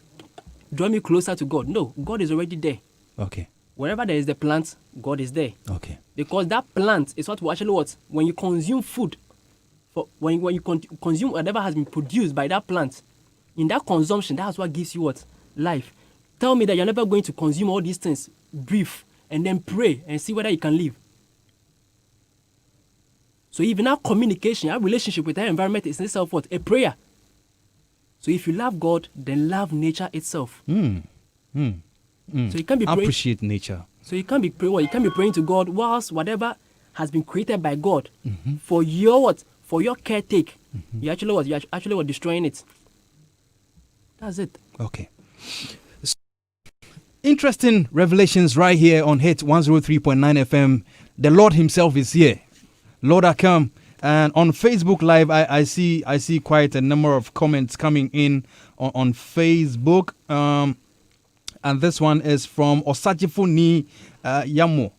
Draw me closer to God. No, God is already there. Okay. Wherever there is the plant, God is there. Okay. Because that plant is what will actually what? When you consume food, when you consume whatever has been produced by that plant, in that consumption, that's what gives you what? Life. Tell me that you're never going to consume all these things, breathe, and then pray and see whether you can live. So even our communication, our relationship with our environment is in itself what? A prayer. So if you love God, then love nature itself. So you can't be praying. Appreciate nature. So you can't be praying. You can't be praying to God whilst whatever has been created by God for your what? For your caretake. You actually what? You actually what? Destroying it. That's it. Okay. Interesting revelations right here on Hit 103.9 FM. The Lord Himself is here. Lord, I come. And on Facebook Live, I see quite a number of comments coming in on Facebook. And this one is from Osajifuni Yamo.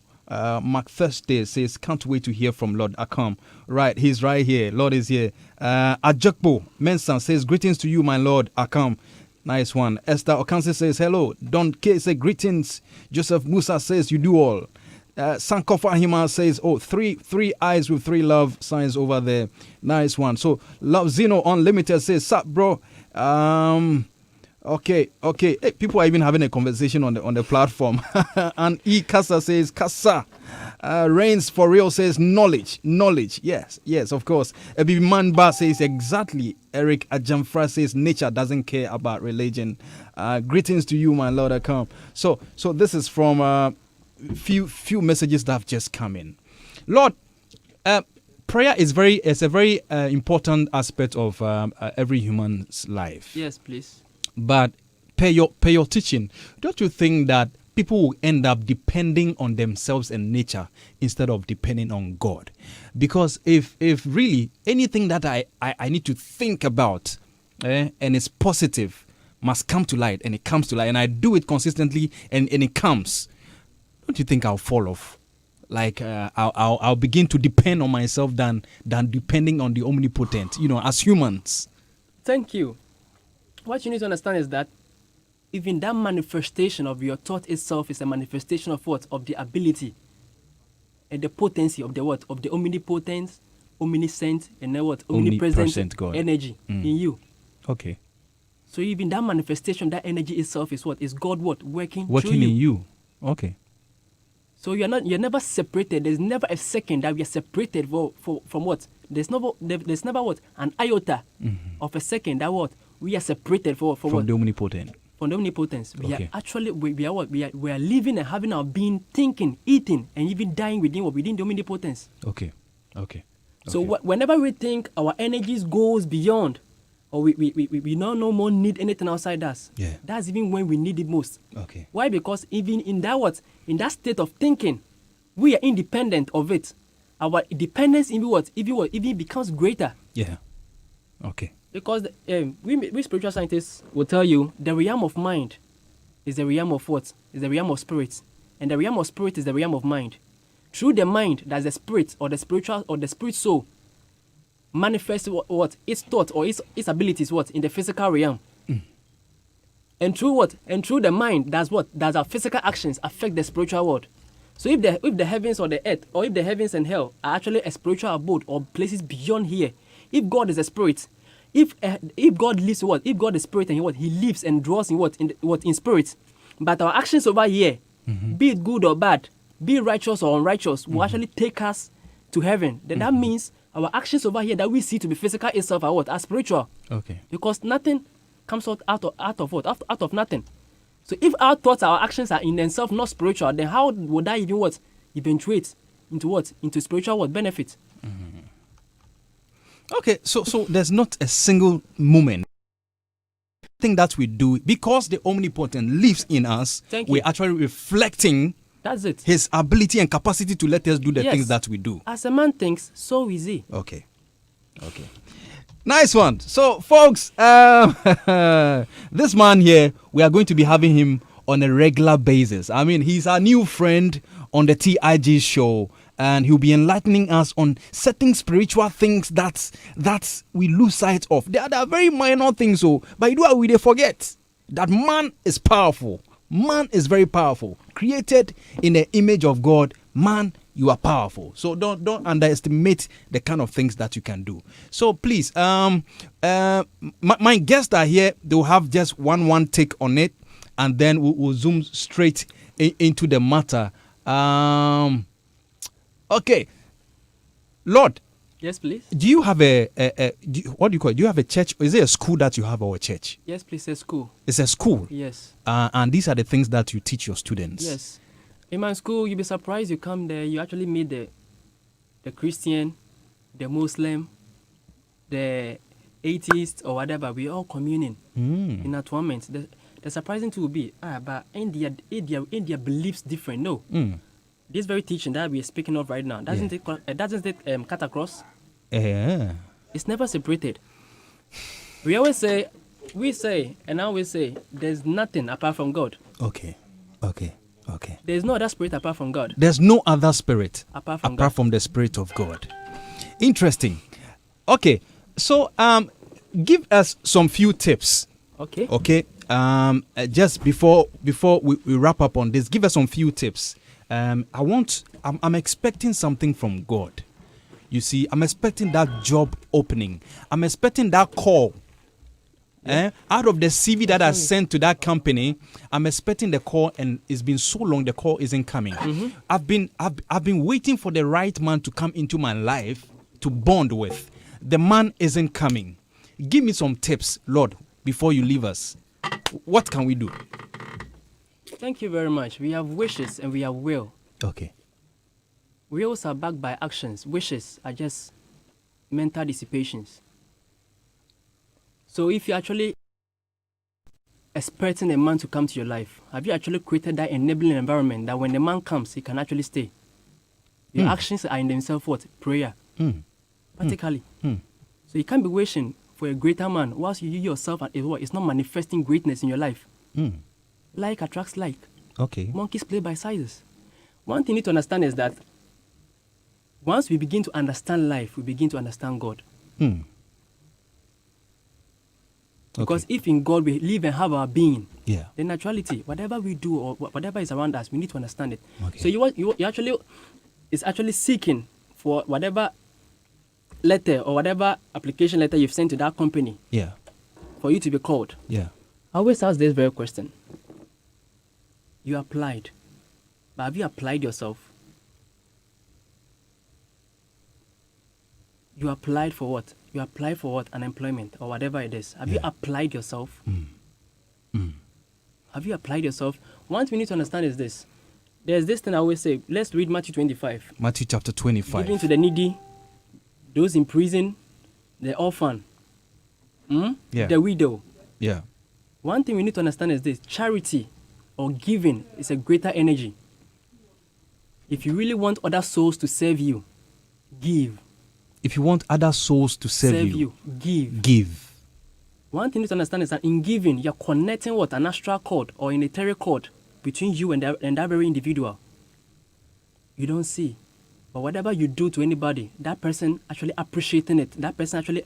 Mark Thursday says, can't wait to hear from Lord Akam. Right, he's right here. Lord is here. Ajakbo Mensan says, greetings to you, my Lord Akam. Nice one. Esther Okansi says hello. Don K says greetings. Joseph Musa says you do all. Sankofa Hima says, three eyes with three love signs over there. Nice one. So Love Zeno Unlimited says, sup bro. Okay. Hey, people are even having a conversation on the platform. And E Kasa says, Kasa. Reigns for real says knowledge. Yes, of course. Ebi Manba says exactly. Eric Ajamfra says nature doesn't care about religion. Greetings to you, my Lord. I come. So this is from few messages that have just come in. Lord, prayer is a very important aspect of every human's life. Yes, please. But per your teaching, don't you think that people will end up depending on themselves and nature instead of depending on God? Because if really anything that I need to think about and it's positive must come to light, and it comes to light, and I do it consistently and it comes, don't you think I'll fall off? Like I'll begin to depend on myself than depending on the omnipotent, as humans. Thank you. What you need to understand is that even that manifestation of your thought itself is a manifestation of what? Of the ability and the potency of the what? Of the omnipotent, omniscient, and then what? Omnipresent God. Energy in you. Okay. So even that manifestation, that energy itself is what? Is God what? Working through in you. Okay. So you're never separated. There's never a second that we are separated from what? There's never what? An iota of a second that what? We are separated from what? The omnipotent. From the omnipotence. We are actually we are what? We are living and having our being, thinking, eating, and even dying within the omnipotence. Okay. So whenever we think our energies goes beyond, or we no more need anything outside us. Yeah. That's even when we need it most. Okay. Why? Because even in that state of thinking, we are independent of it. Our dependence even becomes greater. Yeah. Okay. Because we spiritual scientists will tell you the realm of mind is the realm of what? Is the realm of spirit. And the realm of spirit is the realm of mind. Through the mind, that's the spirit or the spiritual or the spirit soul manifests what? Its thought or its abilities what? In the physical realm. And through what? And through the mind, that's our physical actions affect the spiritual world. So if the heavens or the earth, or if the heavens and hell are actually a spiritual abode or places beyond here, if God is a spirit, if God lives what? If God is spirit and He lives and draws in spirit, but our actions over here, be it good or bad, be it righteous or unrighteous, will actually take us to heaven. Then that means our actions over here that we see to be physical itself are what? Are spiritual. Okay. Because nothing comes out of what? Out of nothing. So if our thoughts, our actions are in themselves not spiritual, then how would that even what? Eventuate into what? Into spiritual what? Benefit. Okay, so there's not a single moment thing that we do because the omnipotent lives in us. We're actually reflecting. That's it. His ability and capacity to let us do the things that we do. As a man thinks, so is he. Okay. Nice one. So, folks, this man here, we are going to be having him on a regular basis. I mean, he's our new friend on the TIG show. And he'll be enlightening us on certain spiritual things that we lose sight of. They are very minor things, but we forget that man is powerful. Man is very powerful. Created in the image of God, man, you are powerful. So don't underestimate the kind of things that you can do. So please, my guests are here. They'll have just one take on it, and then we'll zoom straight into the matter. Okay, Lord. Yes, please. Do you have what do you call it? Do you have a church? Is it a school that you have or a church? Yes, please, a school. It's a school? Yes. And these are the things that you teach your students? Yes. In my school, you'll be surprised. You come there, you actually meet the Christian, the Muslim, the atheist or whatever. We all communing in a tournament. The surprising thing will be, but India beliefs different. No. This very teaching that we are speaking of right now, doesn't it cut across? Yeah. It's never separated. We say, and I always say, there's nothing apart from God. Okay. There's no other spirit apart from God. There's no other spirit apart from the Spirit of God. Interesting. Okay, so give us some few tips Okay. Okay. Just before we wrap up on this, give us some few tips. I'm expecting something from God. You see, I'm expecting that job opening. I'm expecting that call. Out of the CV that I sent to that company, I'm expecting the call, and it's been so long the call isn't coming. I've been waiting for the right man to come into my life to bond with. The man isn't coming. Give me some tips, Lord, before you leave us. What can we do? Thank you very much. We have wishes and we have will. Okay. Wills are backed by actions. Wishes are just mental dissipations. So if you're actually expecting a man to come to your life, have you actually created that enabling environment that when the man comes, he can actually stay? Your actions are in themselves what? Prayer. Practically. So you can't be wishing for a greater man whilst you yourself is not manifesting greatness in your life. Like attracts like. Okay. Monkeys play by sizes. One thing you need to understand is that once we begin to understand life, we begin to understand God. Because if in God we live and have our being, then naturality, whatever we do or whatever is around us, we need to understand it. Okay. So you actually seeking for whatever letter or whatever application letter you've sent to that company for you to be called. I always ask this very question. You applied, but have you applied yourself? You applied for what? You applied for what? Unemployment or whatever it is. Have you applied yourself? Have you applied yourself? One thing we need to understand is this. There's this thing I always say. Let's read Matthew 25. Matthew chapter 25. Giving to the needy, those in prison, the orphan, the widow. One thing we need to understand is this. Charity or giving is a greater energy. If you really want other souls to serve you, give. If you want other souls to serve you, give. One thing you need to understand is that in giving, you're connecting what? An astral cord or an etheric cord between you and that very individual. You don't see. But whatever you do to anybody, that person actually appreciating it. That person actually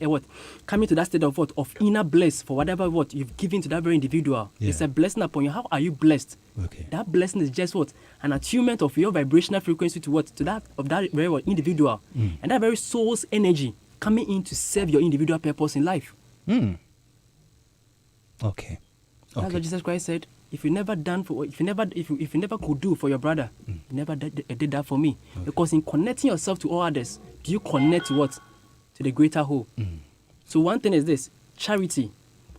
coming to that state of what? Of inner bliss for whatever what you've given to that very individual. It's a blessing upon you. How are you blessed? Okay. That blessing is just what? An attunement of your vibrational frequency to what? To that of that very individual. And that very soul's energy coming in to serve your individual purpose in life. Okay. That's what Jesus Christ said. If you never could do for your brother, you never did that for me. Because in connecting yourself to all others, do you connect to what? To the greater whole. So one thing is this, charity.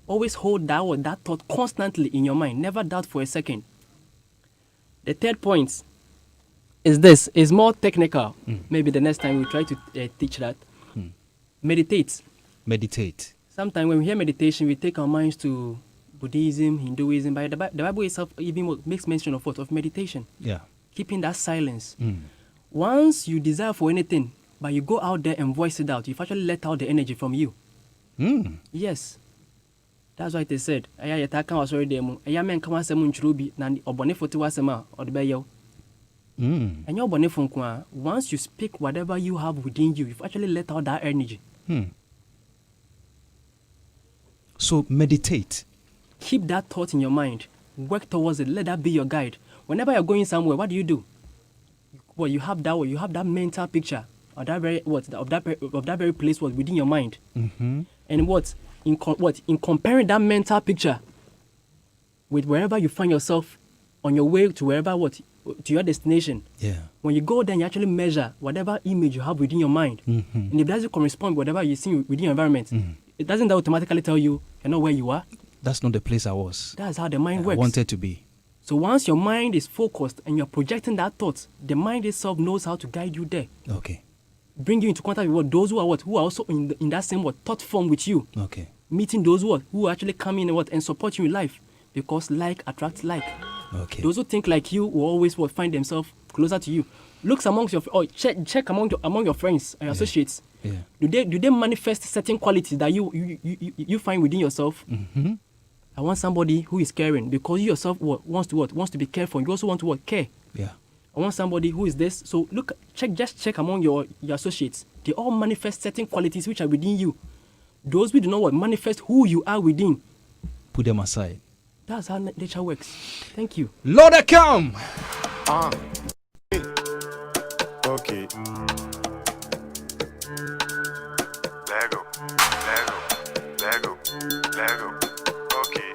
Always hold that thought constantly in your mind. Never doubt for a second. The third point is this, is more technical. Maybe the next time we'll try to teach that. Meditate. Sometimes when we hear meditation, we take our minds to Buddhism, Hinduism, but the Bible itself even makes mention of what? Of meditation. Keeping that silence. Once you desire for anything, but you go out there and voice it out, you've actually let out the energy from you. Yes. That's why it said, once you speak whatever you have within you, you've actually let out that energy. So meditate. Keep that thought in your mind. Work towards it. Let that be your guide. Whenever you're going somewhere, what do? Well, you have that mental picture of that very place within your mind. And in comparing that mental picture with wherever you find yourself on your way to to your destination. When you go there, you actually measure whatever image you have within your mind. And if it doesn't correspond with whatever you see within your environment, it doesn't automatically tell you you're not where you are. That's not the place I was. That's how the mind works. I wanted to be. So once your mind is focused and you're projecting that thought, the mind itself knows how to guide you there. Okay. Bring you into contact with those who are also in that same thought form with you. Okay. Meeting those who actually come in and support you in life, because like attracts like. Okay. Those who think like you will always find themselves closer to you. Look amongst check among your friends and associates. Do they manifest certain qualities that you find within yourself? I want somebody who is caring, because you yourself wants to be careful. You also want to care. I want somebody who is this. So check among your associates. They all manifest certain qualities which are within you. Those who do not manifest who you are within, put them aside. That's how nature works. Thank you. Lord, I come. Okay. Lego. Okay.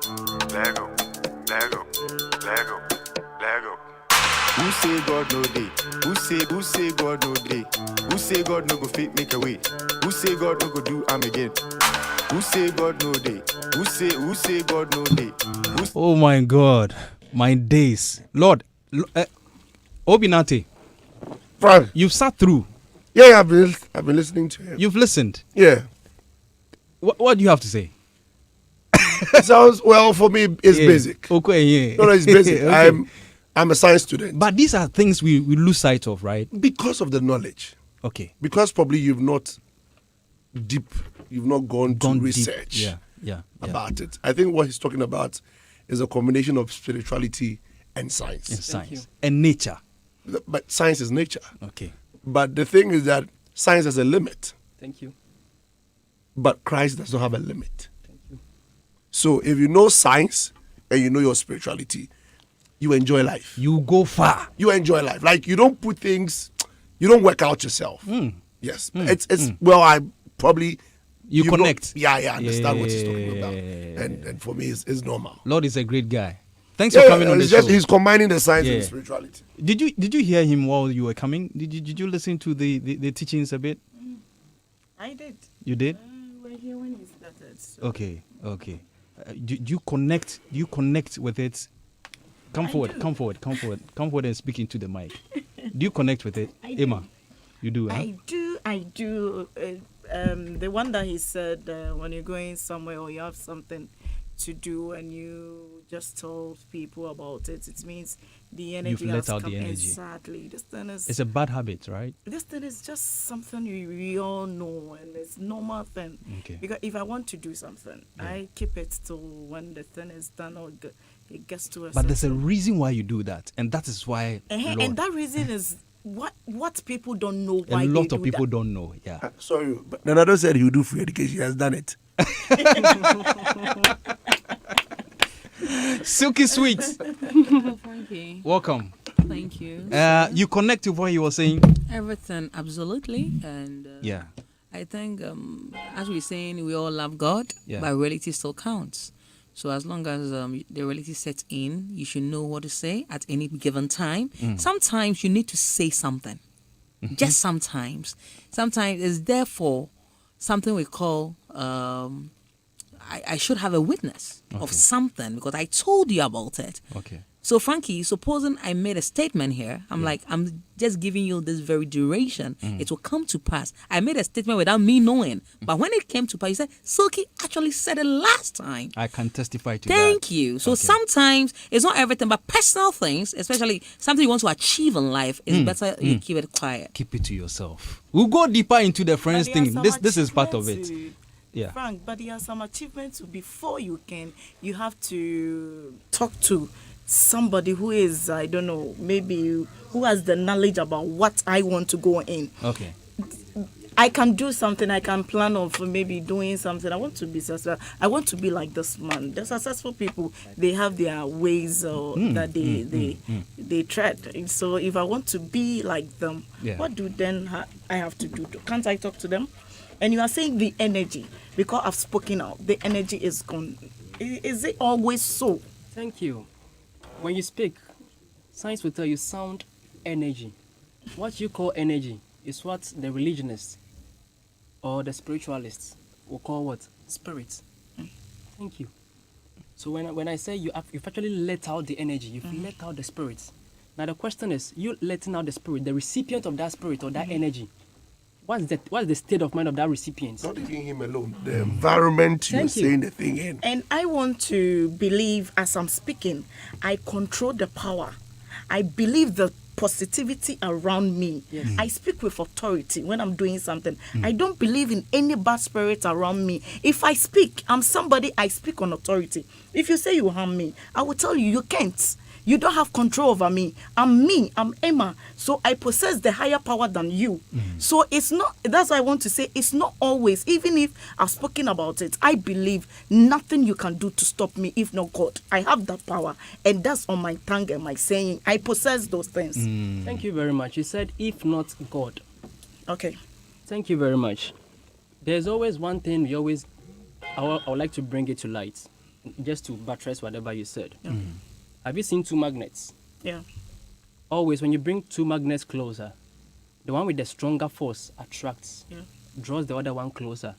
Lego. Who say God no day? Who say God no day? Who say God no go fit make a way? Who say God no go do am again? Who say God no day? Who say God no day? Oh my God, my days. Lord, Obinate, Frank. you've sat through. Yeah, I've been listening to him. You've listened. Yeah. What do you have to say? It sounds, well, for me, it's basic. Okay, yeah. No, it's basic. Okay. I'm a science student. But these are things we lose sight of, right? Because of the knowledge. Okay. Because probably you've not gone to deep. research Yeah. about it. I think what he's talking about is a combination of spirituality and science. And science. And nature. But science is nature. Okay. But the thing is that science has a limit. Thank you. But Christ does not have a limit. So if you know science and you know your spirituality, you enjoy life. You go far. You enjoy life. Like you don't put things, you don't work out yourself. Yes. It's well, I probably You connect. I understand what he's talking about. And for me it's normal. Lord is a great guy. Thanks for coming on the show. He's combining the science and spirituality. Did you hear him while you were coming? Did you listen to the teachings a bit? I did. You did? We're here when he started. So. Okay. Do you connect? Do you connect with it? Come forward and speak into the mic. Do you connect with it? Emma, you do, huh? I do. The one that he said, when you're going somewhere or you have something to do and you just tell people about it, it means the energy You've let has out come. the energy. Exactly. This thing is... It's a bad habit, right? This thing is just something we all know, and it's normal thing. Okay. Because if I want to do something, I keep it till when the thing is done or it gets to a But there's a reason why you do that, and that is why. and that reason is what people don't know why a lot they of do people that. don't know. Yeah. Sorry, but Nanado said he would do free education. He has done it. Silky Sweet, Frankie, welcome. thank you. You connect to what he was saying. Everything, absolutely. And Yeah. I think, as we're saying, we all love God, Yeah. but reality still counts. So as long as the reality sets in, you should know what to say at any given time. Sometimes you need to say something. Just sometimes. Sometimes it's therefore something we call I should have a witness of something because I told you about it. Okay. So, Frankie, supposing I made a statement here, I'm just giving you this very duration. It will come to pass. I made a statement without me knowing. But when it came to pass, you said, Silky actually said it last time. I can testify to that. Thank you. So sometimes it's not everything, but personal things, especially something you want to achieve in life, is better you keep it quiet. Keep it to yourself. We'll go deeper into the friends But there are thing. some This is part of it. achievements, Yeah. Frank, but there are some achievements before you have to talk to somebody who is, I don't know, maybe who has the knowledge about what I want to go in. Okay. I can do something, I can plan of maybe doing something. I want to be successful. I want to be like this man. The successful people, they have their ways that they tread. And so if I want to be like them, what do then I have to do? Can't I talk to them? And you are saying the energy, because I've spoken out, the energy is gone. Is it always so? Thank you. When you speak, science will tell you sound energy. What you call energy is what the religionists or the spiritualists will call what? Spirit. Thank you. So when I say you've actually let out the energy, you've let out the spirit. Now the question is, you letting out the spirit, the recipient of that spirit or that energy, what's the state of mind of that recipient? Not even him alone. The environment you're saying the thing in. And I want to believe as I'm speaking, I control the power. I believe the positivity around me. Yes. I speak with authority when I'm doing something. I don't believe in any bad spirit around me. If I speak, I'm somebody, I speak on authority. If you say you harm me, I will tell you, you can't. You don't have control over me. I'm Emma. So I possess the higher power than you. So it's not, that's why I want to say it's not always, even if I've spoken about it, I believe nothing you can do to stop me if not God. I have that power. And that's on my tongue and my saying. I possess those things. Thank you very much. You said, if not God. Okay. Thank you very much. There's always one thing I would like to bring it to light, just to buttress whatever you said. Yeah. Have you seen two magnets? Yeah. Always, when you bring two magnets closer, the one with the stronger force attracts, draws the other one closer.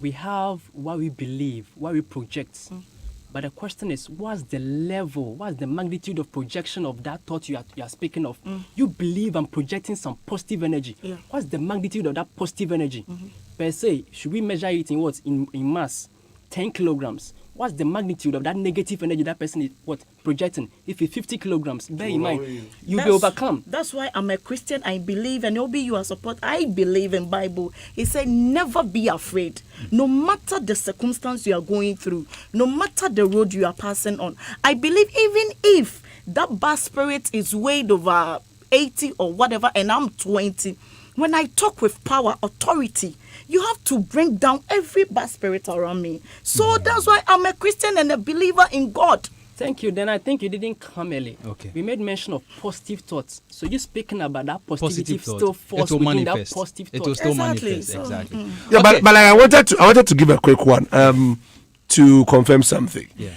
We have what we believe, what we project. But the question is, what's the level, what's the magnitude of projection of that thought you are speaking of? You believe I'm projecting some positive energy. Yeah. What's the magnitude of that positive energy? Per se, should we measure it in what? In mass? 10 kilograms. What's the magnitude of that negative energy that person is projecting? If it's 50 kilograms, bear in mind, you'll be overcome. That's why I'm a Christian. I believe, and Obi, you are support. I believe in Bible. He said, never be afraid. No matter the circumstance you are going through, no matter the road you are passing on. I believe even if that bad spirit is weighed over 80 or whatever, and I'm 20, when I talk with power, authority, you have to bring down every bad spirit around me. So that's why I'm a Christian and a believer in God. Thank you. Then I think you didn't come early. Okay. We made mention of positive thoughts. So you're speaking about that positivity Positive still thought. force It will within manifest. that positive It thought. will still Exactly. manifest. So, Exactly. Yeah, Okay. but like I wanted to give a quick one to confirm something. Yeah.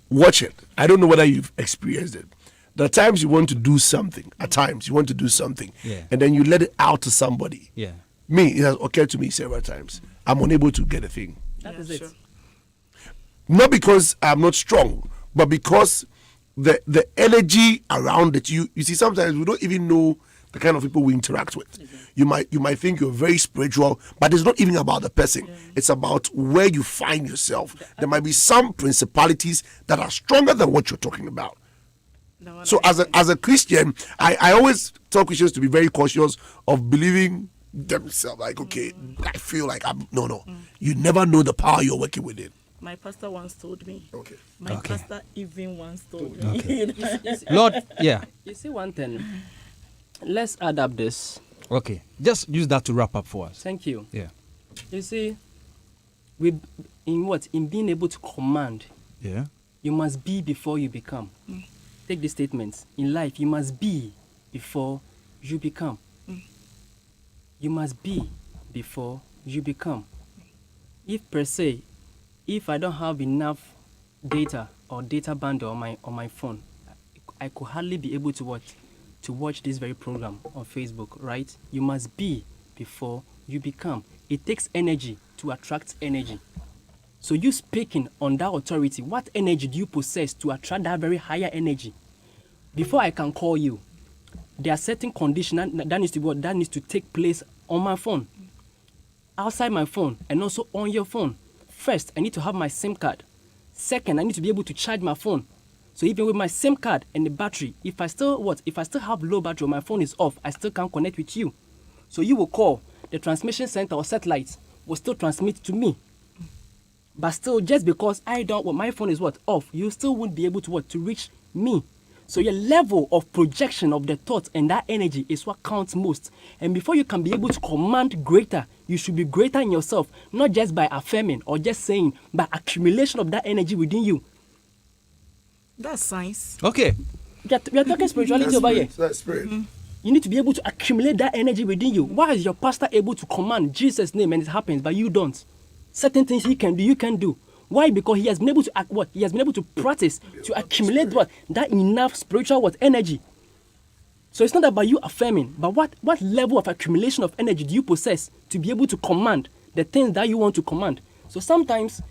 Watch it. I don't know whether you've experienced it. There are times you want to do something. At times you want to do something, Yeah. and then you let it out to somebody. Yeah. Me, it has occurred to me several times. I'm unable to get a thing. That is sure. it. Not because I'm not strong, but because the energy around it. You see, sometimes we don't even know the kind of people we interact with. You might think you're very spiritual, but it's not even about the person. It's about where you find yourself. There might be some principalities that are stronger than what you're talking about. So as a Christian, I always tell Christians to be very cautious of believing themselves. Like, okay, I feel like I'm no. You never know the power you're working within. My pastor once told me. Okay. My Okay. pastor even once told me. Okay. Lord, yeah. You see one thing. Let's add up this. Okay. Just use that to wrap up for us. Thank you. Yeah. You see, in being able to command, Yeah. you must be before you become. Take this statement. In life, you must be before you become. You must be before you become. If per se, if I don't have enough data or data bundle on my phone, I could hardly be able to watch this very program on Facebook, right? You must be before you become. It takes energy to attract energy. So you speaking on that authority, what energy do you possess to attract that very higher energy? Before I can call you, there are certain conditions that needs to take place on my phone, outside my phone, and also on your phone. First, I need to have my SIM card. Second, I need to be able to charge my phone. So even with my SIM card and the battery, if I still have low battery or my phone is off, I still can't connect with you. So you will call the transmission center or satellite will still transmit to me. But still, just because my phone is off, you still won't be able to reach me. So your level of projection of the thought and that energy is what counts most. And before you can be able to command greater, you should be greater in yourself, not just by affirming or just saying, but accumulation of that energy within you. That's science. Okay. We are talking spirituality over here. That's spirit. You need to be able to accumulate that energy within you. Why is your pastor able to command Jesus' name and it happens, but you don't? Certain things he can do, you can do. Why? Because he has been able to He has been able to practice to accumulate that enough spiritual energy. So it's not about you affirming, but what level of accumulation of energy do you possess to be able to command the things that you want to command? So sometimes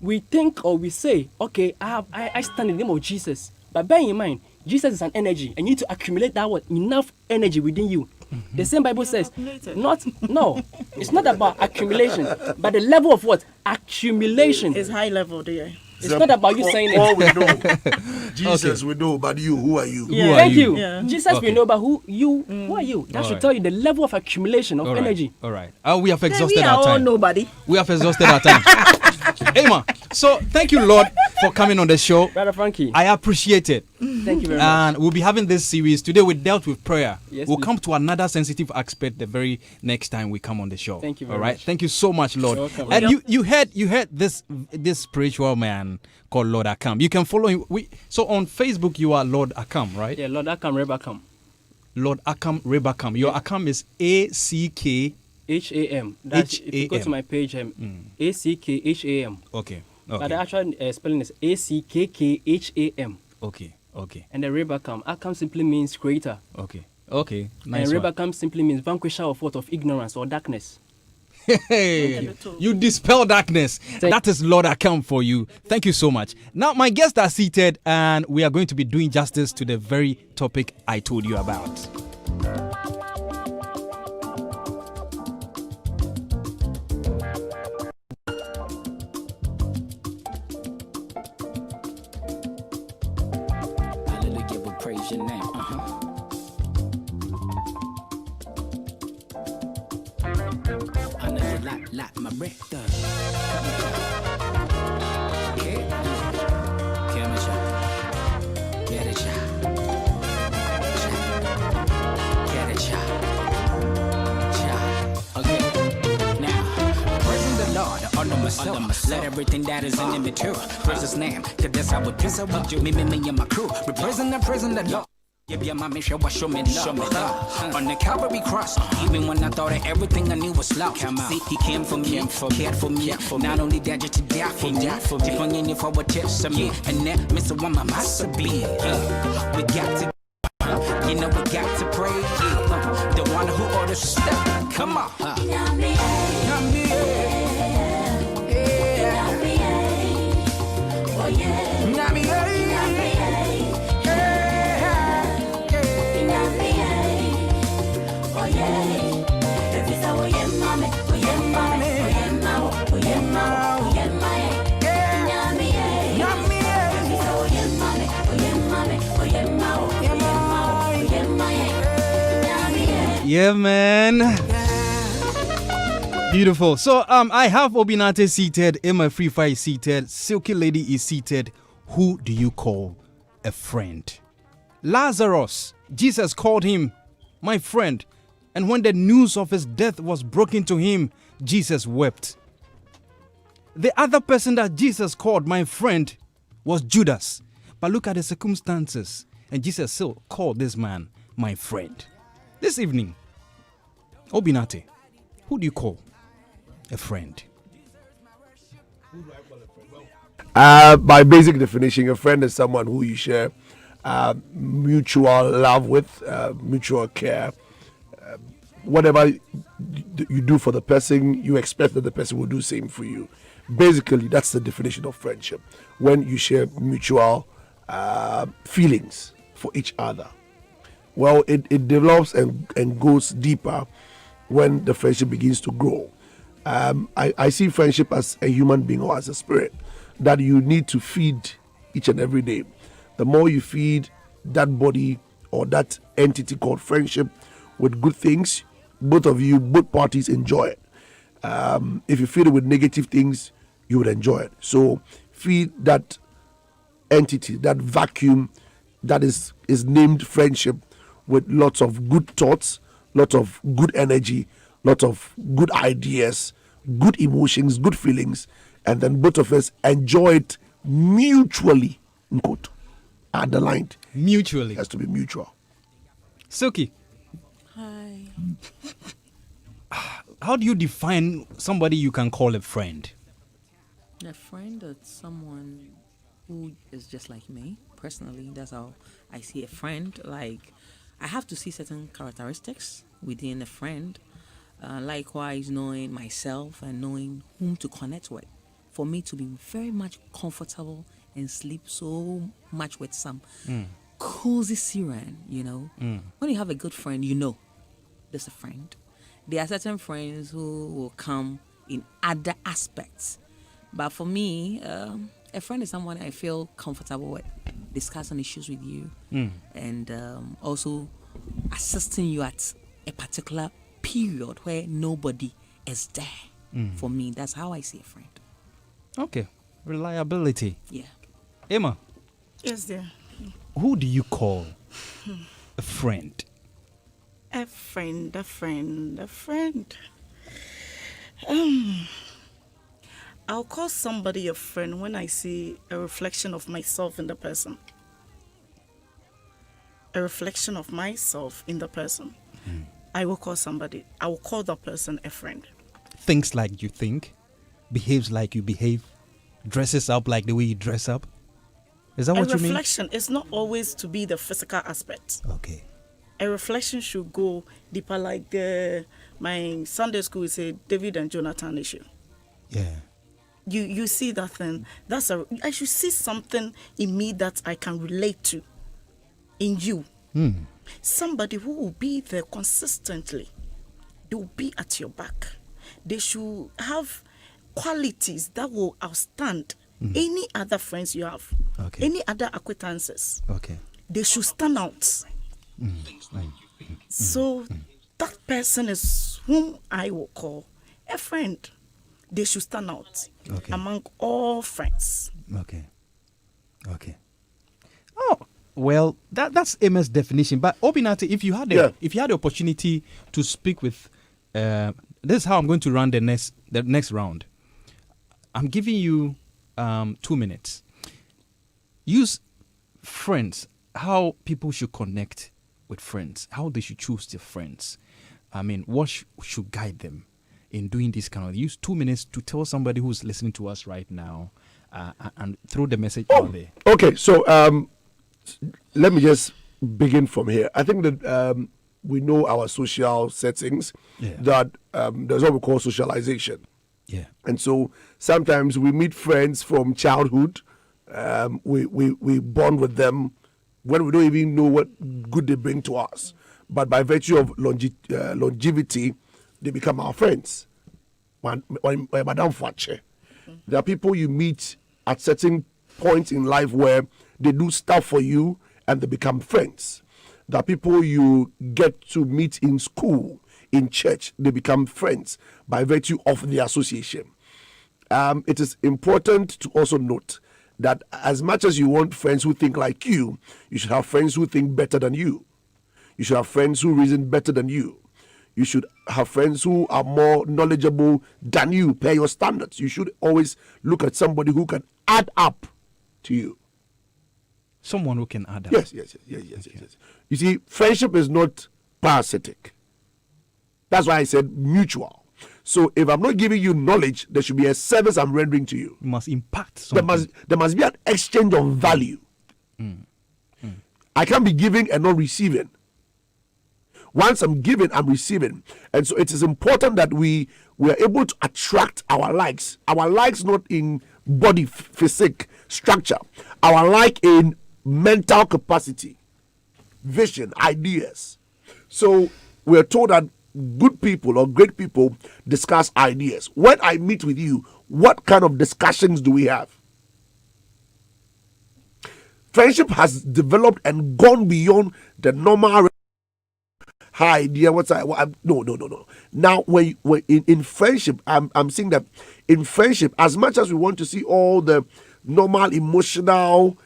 we think or we say, okay, I stand in the name of Jesus. But bear in mind, Jesus is an energy, and you need to accumulate that enough energy within you. The same Bible says, it's not about accumulation, but the level of accumulation. It's high level there. It's not about you saying it. All we know, Jesus we know, but you, who are you? Yeah. Thank you. Yeah. Jesus we know, but who are you? That should tell you the level of accumulation of energy. All right. We have exhausted We are our all time. nobody. We have exhausted our time. Amen. So thank you, Lord, for coming on the show. Brother Frankie. I appreciate it. Thank you very much. And we'll be having this series. Today we dealt with prayer. Yes, we'll please. come to another sensitive aspect the very next time we come on the show. Thank you very All right. much. Thank you so much, Lord. You're welcome. And you heard this spiritual man called Lord Akam. You can follow him. So on Facebook you are Lord Akam, right? Yeah, Lord Akam, Rebakam. Lord Akam Rebakam. Your Akam is ACK. HAM. That's if you go to my page, ACKHAM. Okay. But the actual spelling is ACKKHAM. Okay. And the Rebakam. Akam simply means creator. Okay. And Nice one. Rebakam simply means vanquisher of what? Of ignorance or darkness. Hey, you dispel darkness. That is Lord Akam for you. Thank you so much. Now my guests are seated and we are going to be doing justice to the very topic I told you about. Hallelujah, we praise your name. I know you like my breath. Okay. Camera shot. Get it shot. Get it shot. Okay. Now, praising the Lord under myself. Let everything that is in me too. Praise his name, cause that's how it do. Me and my crew. We praising the Lord. Yeah, my mission was show me love. On the Calvary cross, even when I thought that everything I knew was lost. See, he came for me, cared for me. Not only that, just to die for me. Keep on in for what tips of me. And that, Mr. One, my master be. We got to, we got to pray. The one who orders step. Come on. Yeah, man. Beautiful. So I have Obinate seated, Emma Free Fire is seated, Silky Lady is seated. Who do you call a friend? Lazarus, Jesus called him my friend. And when the news of his death was broken to him, Jesus wept. The other person that Jesus called my friend was Judas. But look at the circumstances. And Jesus still called this man my friend. This evening, Obinate, who do you call a friend? By basic definition, a friend is someone who you share mutual love with, mutual care. Whatever you do for the person, you expect that the person will do the same for you. Basically, that's the definition of friendship. When you share mutual feelings for each other. Well, it develops and goes deeper when the friendship begins to grow. I see friendship as a human being or as a spirit that you need to feed each and every day. The more you feed that body or that entity called friendship with good things, both parties enjoy it. If you feed it with negative things, you would enjoy it. So feed that entity, that vacuum that is named friendship, with lots of good thoughts, lots of good energy, lots of good ideas, good emotions, good feelings, and then both of us enjoy it mutually. In quote, underlined. Mutually. It has to be mutual. Silky. Hi. How do you define somebody you can call a friend? A friend is someone who is just like me. Personally, that's how I see a friend. Like, I have to see certain characteristics within a friend. Likewise, knowing myself and knowing whom to connect with. For me to be very much comfortable and sleep so much with some cozy siren, When you have a good friend, there's a friend. There are certain friends who will come in other aspects. But for me, a friend is someone I feel comfortable with, discussing issues with you, and also assisting you at a particular period where nobody is there. For me, that's how I see a friend. Okay. Reliability. Yeah. Emma. Yes, dear. who do you call a friend? A friend. I'll call somebody a friend when I see a reflection of myself in the person. A reflection of myself in the person. I will call that person a friend. Thinks like you think, behaves like you behave, dresses up like the way you dress up. Is that what you mean? A reflection is not always to be the physical aspect. Okay. A reflection should go deeper, like my Sunday school is a David and Jonathan issue. Yeah. You see that thing. I should see something in me that I can relate to in you. Somebody who will be there consistently. They will be at your back. They should have qualities that will outstand any other friends you have, any other acquaintances. Okay. They should stand out. So that person is whom I will call a friend. They should stand out among all friends. Okay. Oh, well, that's Emma's definition. But Obinati, if you had the opportunity to speak with, this is how I'm going to run the next round. I'm giving you 2 minutes. Use friends. How people should connect with friends. How they should choose their friends. I mean, what should guide them in doing this kind of. Use 2 minutes to tell somebody who's listening to us right now, and throw the message out there. Okay, so let me just begin from here. I think that we know our social settings, that there's what we call socialization. Yeah. And so sometimes we meet friends from childhood. We bond with them when we don't even know what good they bring to us. But by virtue of longevity, they become our friends. Madame Fache. There are people you meet at certain points in life where they do stuff for you and they become friends. There are people you get to meet in school, in church, they become friends by virtue of the association. It is important to also note that as much as you want friends who think like you should have friends who think better than you. You should have friends who reason better than you. You should have friends who are more knowledgeable than you, per your standards. You should always look at somebody who can add up to you. Someone who can add up. Yes. You see, friendship is not parasitic. That's why I said mutual. So if I'm not giving you knowledge, there should be a service I'm rendering to you. You must impact something. There must be an exchange of value. I can't be giving and not receiving. Once I'm giving, I'm receiving. And so it is important that we are able to attract our likes. Our likes not in body, physique, structure. Our like in mental capacity, vision, ideas. So we're told that good people or great people discuss ideas. When I meet with you, what kind of discussions do we have? Friendship has developed and gone beyond the normal idea. No. Now, when in friendship, I'm saying that in friendship, as much as we want to see all the normal emotional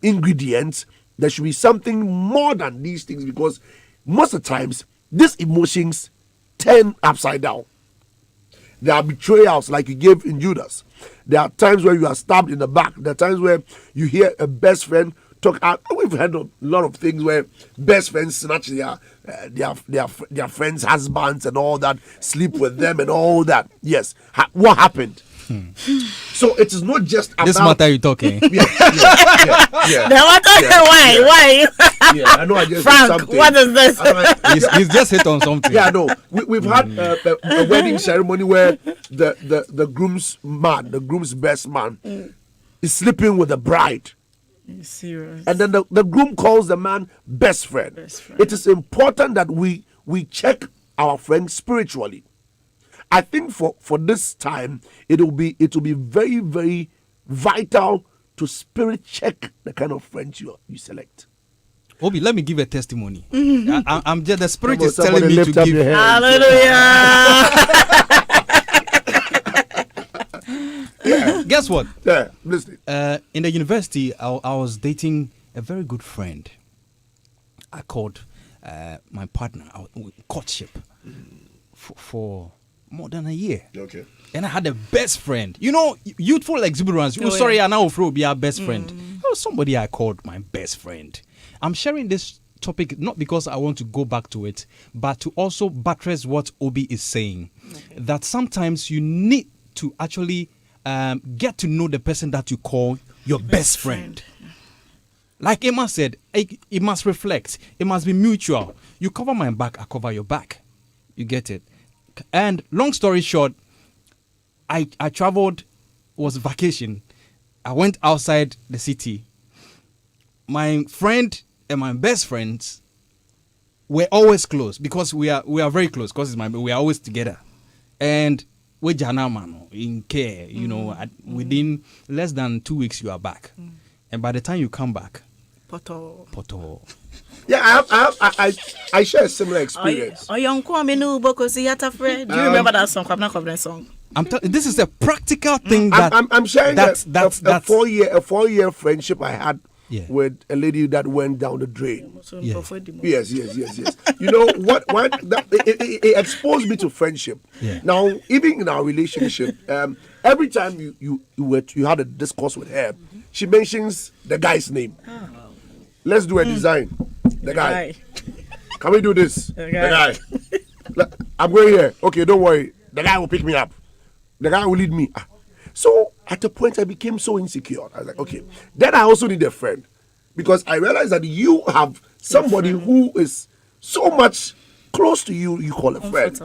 ingredients, there should be something more than these things, because most of the times these emotions turn upside down. There are betrayals like you gave in Judas. There are times where you are stabbed in the back. There are times where you hear a best friend talk out. We've heard a lot of things where best friends snatch their friends' husbands and all that, sleep with them and all that. Yes. What happened? So it is not just about this matter you're talking. Yeah. Why? Yeah, I know. I just Frank, what is this? He's just hit on something. Yeah, no. We've had a wedding ceremony where the groom's best man, is sleeping with the bride. Serious. And then the groom calls the man best friend. It is important that we check our friends spiritually. I think for this time it will be very, very vital to spirit check the kind of friends you select. Obi, let me give a testimony. I'm just, the spirit is telling me to give. Hallelujah. Guess what? Yeah, listening. In the university, I was dating a very good friend. I called my partner courtship for more than a year. Okay. And I had a best friend. You know, youthful exuberance. Sorry, I now be our best friend. Oh, somebody I called my best friend. I'm sharing this topic not because I want to go back to it, but to also buttress what Obi is saying. Okay. That sometimes you need to actually get to know the person that you call your best friend. Like Emma said, it must reflect. It must be mutual. You cover my back, I cover your back. You get it? And long story short, I traveled, was vacation. I went outside the city. My friend and my best friends were always close because we are very close because we are always together. And we Janamano in care, you know, within less than 2 weeks you are back. And by the time you come back, Poto. Yeah, I share a similar experience. Do you remember that song? I'm not covering that song. This is a practical thing I'm sharing a 4-year friendship I had with a lady that went down the drain. Yes. You know what? It exposed me to friendship. Yeah. Now, even in our relationship, every time you had a discourse with her, she mentions the guy's name. Let's do a design. The guy. Can we do this? The guy. I'm going here. Okay, don't worry. The guy will pick me up. The guy will lead me. So at a point I became so insecure. I was like, okay. Then I also need a friend. Because I realized that you have somebody who is so much close to you, you call a friend.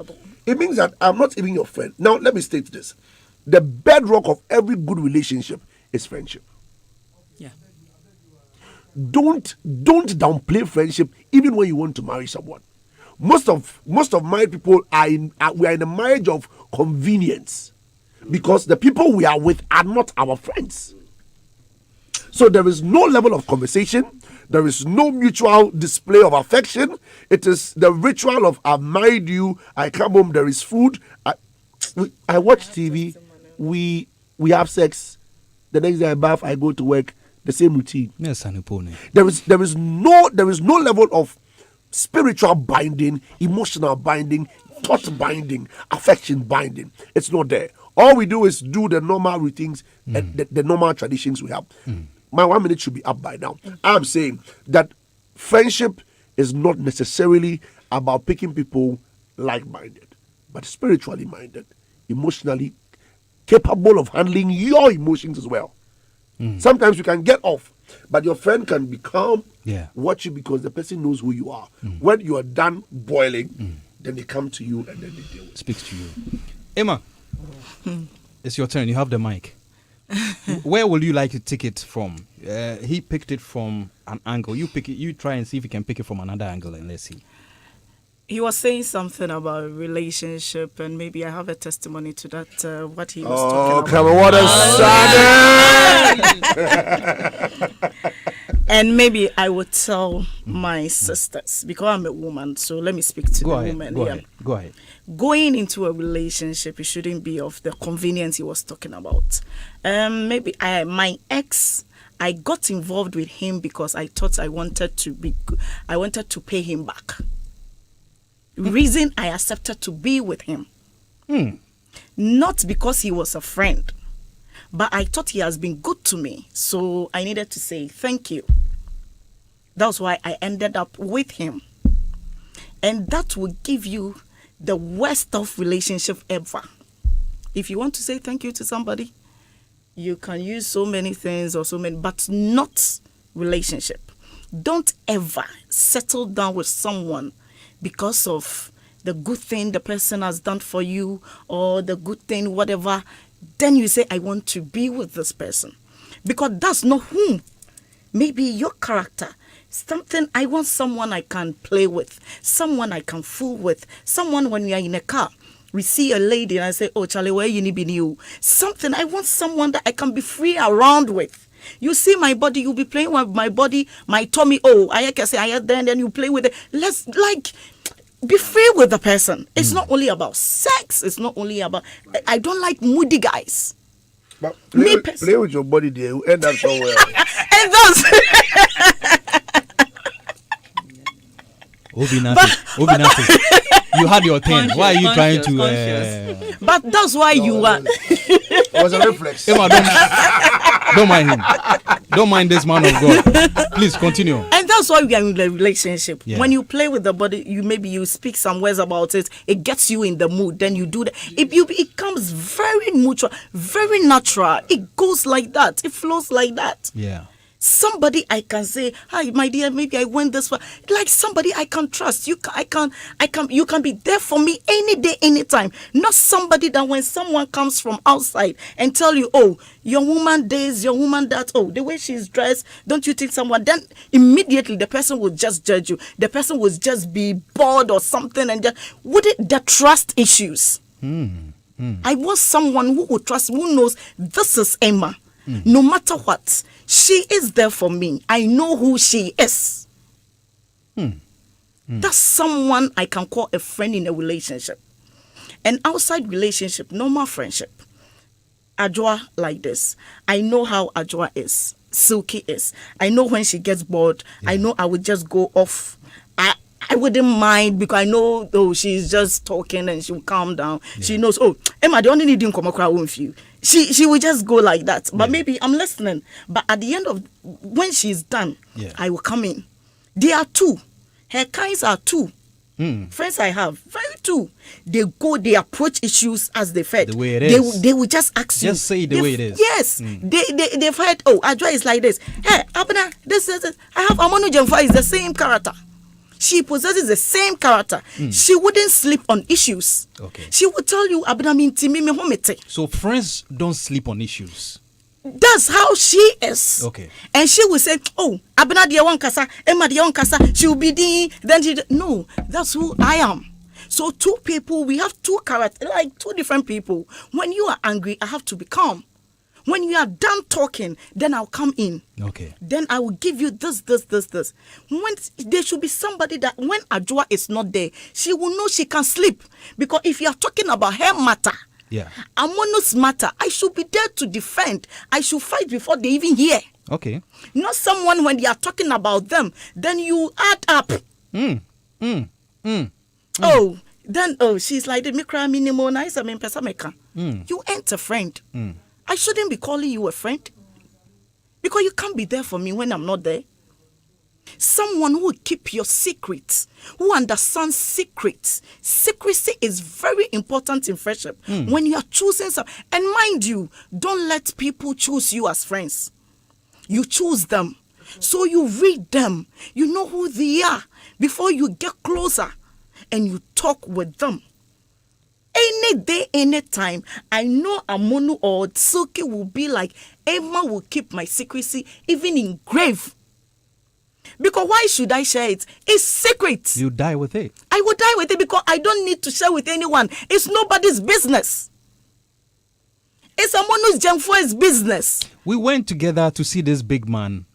It means that I'm not even your friend. Now let me state this. The bedrock of every good relationship is friendship. Don't downplay friendship even when you want to marry someone. Most of married people we are in a marriage of convenience because the people we are with are not our friends. So there is no level of conversation. There is no mutual display of affection. It is the ritual of I married you. I come home. There is food. I watch TV. We have sex. The next day I bath. I go to work. The same routine. Yes, there is no level of spiritual binding, emotional binding, thought binding, affection binding. It's not there. All we do is do the normal routines and the normal traditions we have. My 1 minute should be up by now. I'm saying that friendship is not necessarily about picking people like-minded, but spiritually minded, emotionally capable of handling your emotions as well. Sometimes you can get off, but your friend can become watch you because the person knows who you are. When you are done boiling, then they come to you and then they deal with speaks to you. Emma, it's your turn. You have the mic. Where will you like to take it from? He picked it from an angle. You pick it. You try and see if you can pick it from another angle, and let's see. He was saying something about relationship, and maybe I have a testimony to that. What he was talking about. Come on, what a son! And maybe I would tell my sisters because I'm a woman. So let me speak to women. Go ahead. Going into a relationship, it shouldn't be of the convenience he was talking about. Maybe my ex. I got involved with him because I thought I wanted to pay him back. Reason I accepted to be with him. Not because he was a friend, but I thought he has been good to me. So I needed to say thank you. That's why I ended up with him. And that will give you the worst of relationship ever. If you want to say thank you to somebody, you can use so many things but not relationship. Don't ever settle down with someone because of the good thing the person has done for you or the good thing, whatever. Then you say, I want to be with this person. Because that's not whom. Maybe your character. I want someone I can play with. Someone I can fool with. Someone when we are in a car. We see a lady and I say, oh, Charlie, where you need be new? I want someone that I can be free around with. You see my body, you'll be playing with my body, my tummy. Oh, I can say, then you play with it. Let's be free with the person. It's not only about sex. It's not only about. I don't like moody guys. But play with your body there, you end up somewhere. And Obi nothing. You had your turn. Why are you trying to? But that's why you are. It was a reflex. Emma, don't mind him. Don't mind this man of God. Please continue. And that's why we are in the relationship. Yeah. When you play with the body, you speak some words about it. It gets you in the mood. Then you do that. It comes very mutual, very natural. It goes like that. It flows like that. Yeah. Somebody I can say, hi, my dear, maybe I went this way. Like somebody I can trust. You can be there for me any day, anytime. Not somebody that when someone comes from outside and tell you, oh, your woman this, your woman that, oh, the way she's dressed, don't you think someone, then immediately the person will just judge you. The person will just be bored or something and just, the trust issues. I want someone who will trust, who knows this is Emma. No matter what, she is there for me. I know who she is. That's someone I can call a friend in a relationship. An outside relationship, normal friendship. Ajwa like this. I know how Ajwa is. Silky is. I know when she gets bored. Yeah. I know I would just go off. I wouldn't mind because I know, oh, she's just talking and she'll calm down. Yeah. She knows, oh, Emma, the only need to come across with you. She will just go like that. But maybe I'm listening. But at the end of, when she's done, I will come in. There are two. Her kinds are two. Friends I have, very two. They approach issues as they fed. The way it is. They will just ask you. Just say the way it is. Yes. They've heard, oh, Ajwa is like this. Hey, Abna, this. I have Amonu Jemfa is the same character. She possesses the same character. She wouldn't sleep on issues. Okay. She would tell you, Abna minti me homete. So friends don't sleep on issues. That's how she is. Okay. And she will say, oh, Abna dia wan kasa, Emma dia wan kasa, she will be then no, that's who I am. So two people, we have two characters, like two different people. When you are angry, I have to be calm. When you are done talking, then I'll come in. Okay. Then I will give you this. When there should be somebody that when Ajwa is not there, she will know she can sleep. Because if you are talking about her matter, Amono's matter, I should be there to defend. I should fight before they even hear. Okay. Not someone when they are talking about them, then you add up. Oh, then she's like the mikra minimum. You ain't a friend. I shouldn't be calling you a friend because you can't be there for me when I'm not there. Someone who will keep your secrets, who understands secrets. Secrecy is very important in friendship. When you are choosing some, and mind you, don't let people choose you as friends. You choose them. So you read them. You know who they are before you get closer and you talk with them. Any day, any time, I know Amonu or Tsuki will be like, Emma will keep my secrecy even in grave. Because why should I share it? It's secret. You die with it. I will die with it because I don't need to share with anyone. It's nobody's business. It's Amonu's Jemfo's business. We went together to see this big man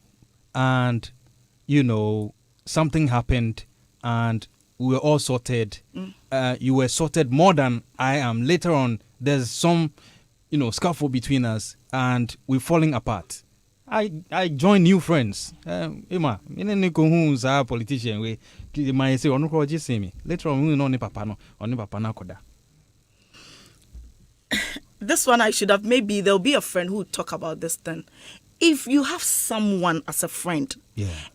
and, something happened and we were all sorted. You were sorted more than I am. Later on, there's some, scuffle between us, and we're falling apart. I join new friends. Emma, who's a politician? We might say, me. Later on, we know ni papa na koda. This one I should have. Maybe there'll be a friend who will talk about this thing. If you have someone as a friend,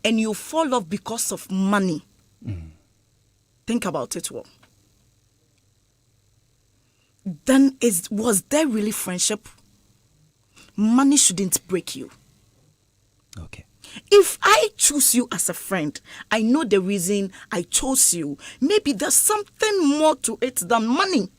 and you fall off because of money. Think about it well. Then was there really friendship? Money shouldn't break you. Okay. If I choose you as a friend, I know the reason I chose you. Maybe there's something more to it than money.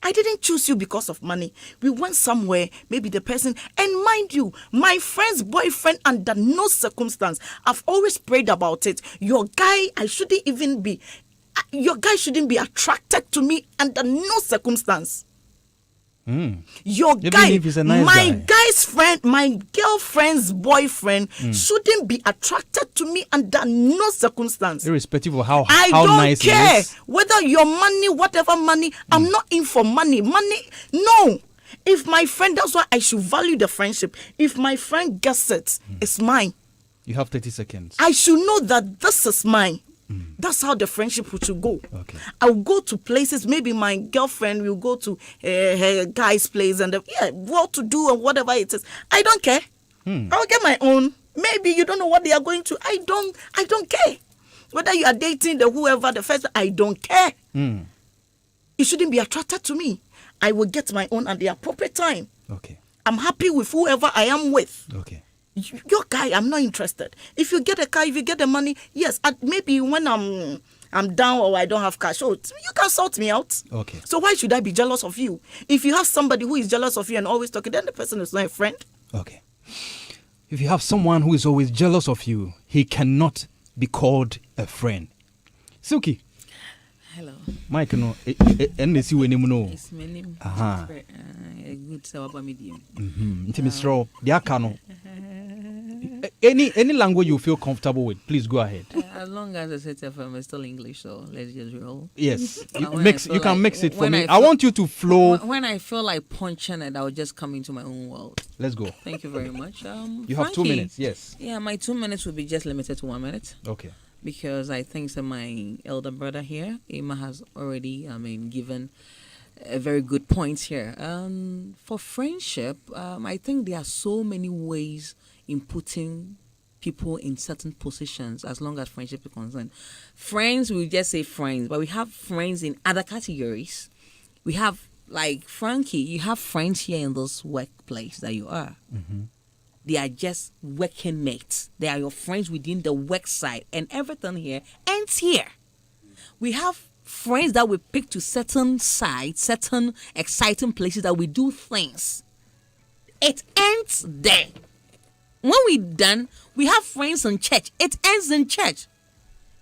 I didn't choose you because of money. We went somewhere, maybe the person, and mind you, my friend's boyfriend, under no circumstance, I've always prayed about it. Your guy shouldn't be attracted to me under no circumstance. Your guy, guy's friend, my girlfriend's boyfriend shouldn't be attracted to me under no circumstance. Irrespective of how I how don't nice care it is. whether your money, whatever money, I'm not in for money. Money, no. If my friend, that's why I should value the friendship. If my friend gets it, it's mine. You have 30 seconds. I should know that this is mine. That's how the friendship should go. Okay. I'll go to places. Maybe my girlfriend will go to her guy's place and what to do and whatever it is. I don't care. I'll get my own. Maybe you don't know what they are going to. I don't care. Whether you are dating the whoever, the first, I don't care. You shouldn't be attracted to me. I will get my own at the appropriate time. Okay. I'm happy with whoever I am with. Okay. Your guy, I'm not interested. If you get a car, if you get the money, yes. Maybe when I'm down or I don't have cash, you can sort me out. Okay. So why should I be jealous of you? If you have somebody who is jealous of you and always talking, then the person is not a friend. Okay. If you have someone who is always jealous of you, he cannot be called a friend. Suki. Hello. Mike, no, NSC when you know. It's my name. A good sour medium. Mr. Diakano. Any language you feel comfortable with, please go ahead. As long as I said it's still English, so let's just roll. Yes, you can mix it for me. I feel, want you to flow. When I feel like punching it, I'll just come into my own world. Let's go. Thank you very much. You have 2 minutes, yes. Yeah, my 2 minutes will be just limited to 1 minute. Okay. Because I think that my elder brother here, Emma, has already, given a very good points here. For friendship, I think there are so many ways in putting people in certain positions as long as friendship is concerned. Friends, we just say friends, but we have friends in other categories. We have, like Frankie, you have friends here in this workplace that you are. They are just working mates. They are your friends within the work site, and everything here ends here. We have friends that we pick to certain sites, certain exciting places that we do things. It ends there. When we're done, we have friends in church. It ends in church.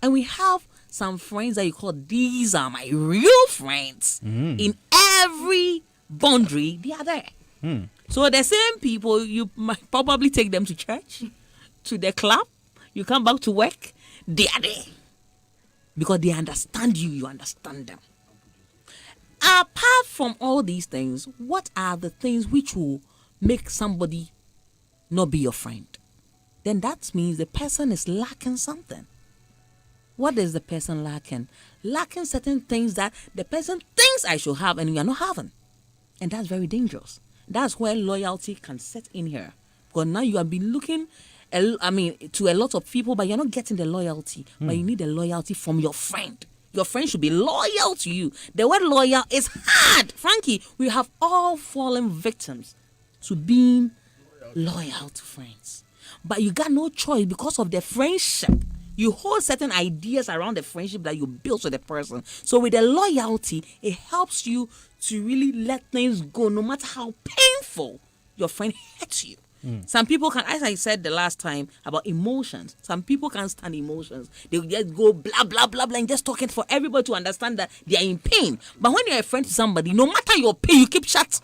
And we have some friends that you call, these are my real friends. In every boundary, they are there. So the same people, you might probably take them to church, to the club, you come back to work, they are there. Because they understand you, you understand them. Apart from all these things, what are the things which will make somebody not be your friend? Then that means the person is lacking something. What is the person lacking? Lacking certain things that the person thinks I should have and we are not having. And that's very dangerous. That's where loyalty can set in here. Because now you have been looking, to a lot of people, but you're not getting the loyalty. But you need the loyalty from your friend. Your friend should be loyal to you. The word loyal is hard. Frankie, we have all fallen victims to being loyal to friends. But you got no choice because of the friendship. You hold certain ideas around the friendship that you built with the person. So with the loyalty, it helps you to really let things go, no matter how painful your friend hurts you. Some people can, as I said the last time about emotions, some people can't stand emotions. They will just go blah, blah, blah, blah, and just talking for everybody to understand that they are in pain. But when you're a friend to somebody, no matter your pain, you keep shut.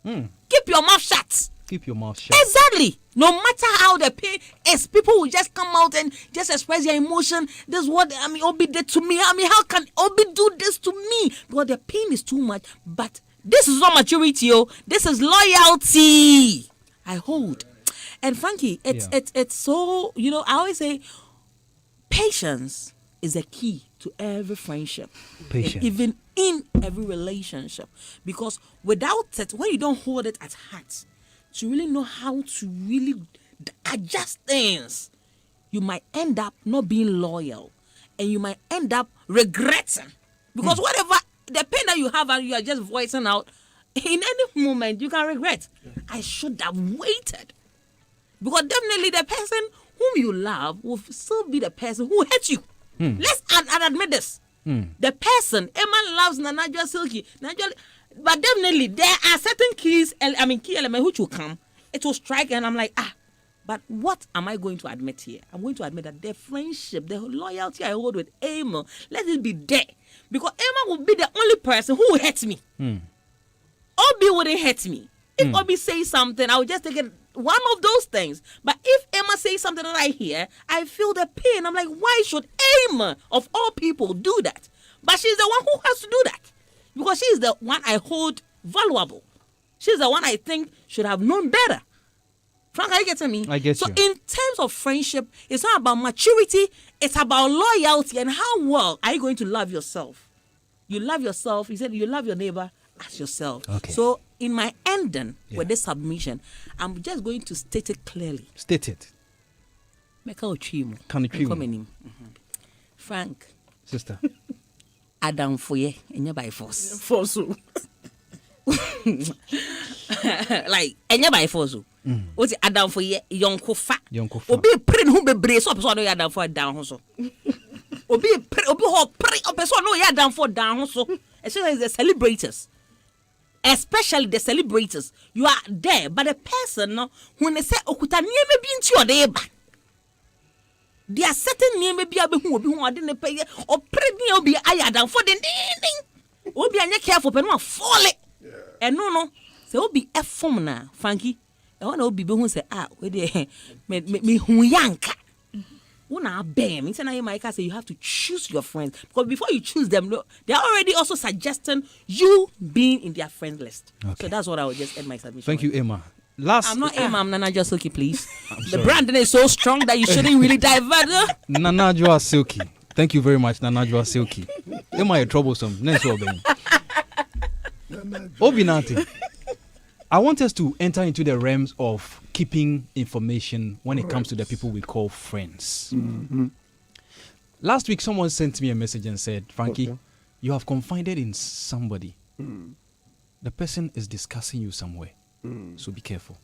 Keep your mouth shut. Keep your mouth shut. Exactly. No matter how the pain is, people will just come out and just express their emotion. This is what Obi did to me. How can Obi do this to me? Because the pain is too much. But this is not maturity, this is loyalty. I hold. And Frankie, it's so, I always say patience is a key to every friendship. Patience. Even in every relationship. Because without it, when you don't hold it at heart, to really know how to really adjust things, you might end up not being loyal. And you might end up regretting. Because whatever, the pain that you have and you are just voicing out, in any moment you can regret. I should have waited. Because definitely the person whom you love will still be the person who hurts you. Let's admit this. The person, Emma loves Nanajua Silky. But definitely there are certain key elements which will come. It will strike and I'm like, but what am I going to admit here? I'm going to admit that the friendship, the loyalty I hold with Emma, let it be there. Because Emma will be the only person who will hurt me. Obi wouldn't hurt me. If Obi says something, I will just take it one of those things. But if Emma says something that I hear, I feel the pain. I'm like, why should Emma, of all people, do that? But she's the one who has to do that. Because she's the one I hold valuable. She's the one I think should have known better. Frank, are you getting me? I get so you. In terms of friendship, it's not about maturity, it's about loyalty and how well are you going to love yourself. You love yourself. He said you love your neighbor as yourself. Okay. So in my ending with this submission, I'm just going to state it clearly. State it. Can you Frank. Sister. Adam Foye, and by force. Force. Like, and by force. What's Adam Foye, young Kofa? Young Kofa. Obi print who be brace up so no Adam for down so. Obi ho pre up so no Adam for down so. Especially the celebrators. Especially the celebrators. You are there, but the person no when they say okuta nieme bi nti odeba. There are certain name maybe who didn't pay or pregnant will be Adam for the ding. Will be careful, but not fall it. And no, so will be a form now, Frankie. I want to be who say, with me who yanka. When I bam, it's an Mike say you have to choose your friends because before you choose them, they are already also suggesting you being in their friend list. Okay. So that's what I would just end my submission. Thank you, Emma. I'm not Emma, I'm Nana Silky, please. The branding is so strong that you shouldn't really divert. Nana Joa Silky. Thank you very much, Nana Joa Silky. Emma, you're troublesome. Next one, Obinati. I want us to enter into the realms of keeping information when it comes to the people we call friends. Mm-hmm. Last week, someone sent me a message and said, Frankie, you have confided in somebody. The person is discussing you somewhere. So be careful.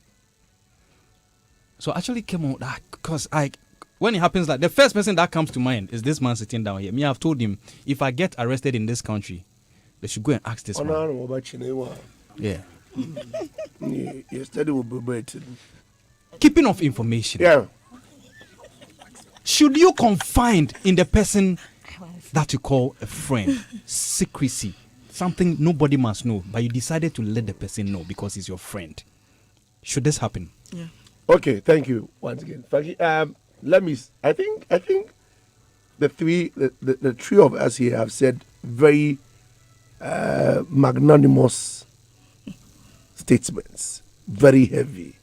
So I actually came on that because when it happens, like the first person that comes to mind is this man sitting down here. Me, I've told him if I get arrested in this country, they should go and ask this man. Yeah. Yesterday will be better. Keeping of information. Yeah. Should you confide in the person that you call a friend? Secrecy. Something nobody must know, but you decided to let the person know because he's your friend. Should this happen? Yeah. Okay, thank you once again. Let me. I think the three of us here have said very magnanimous statements, very heavy,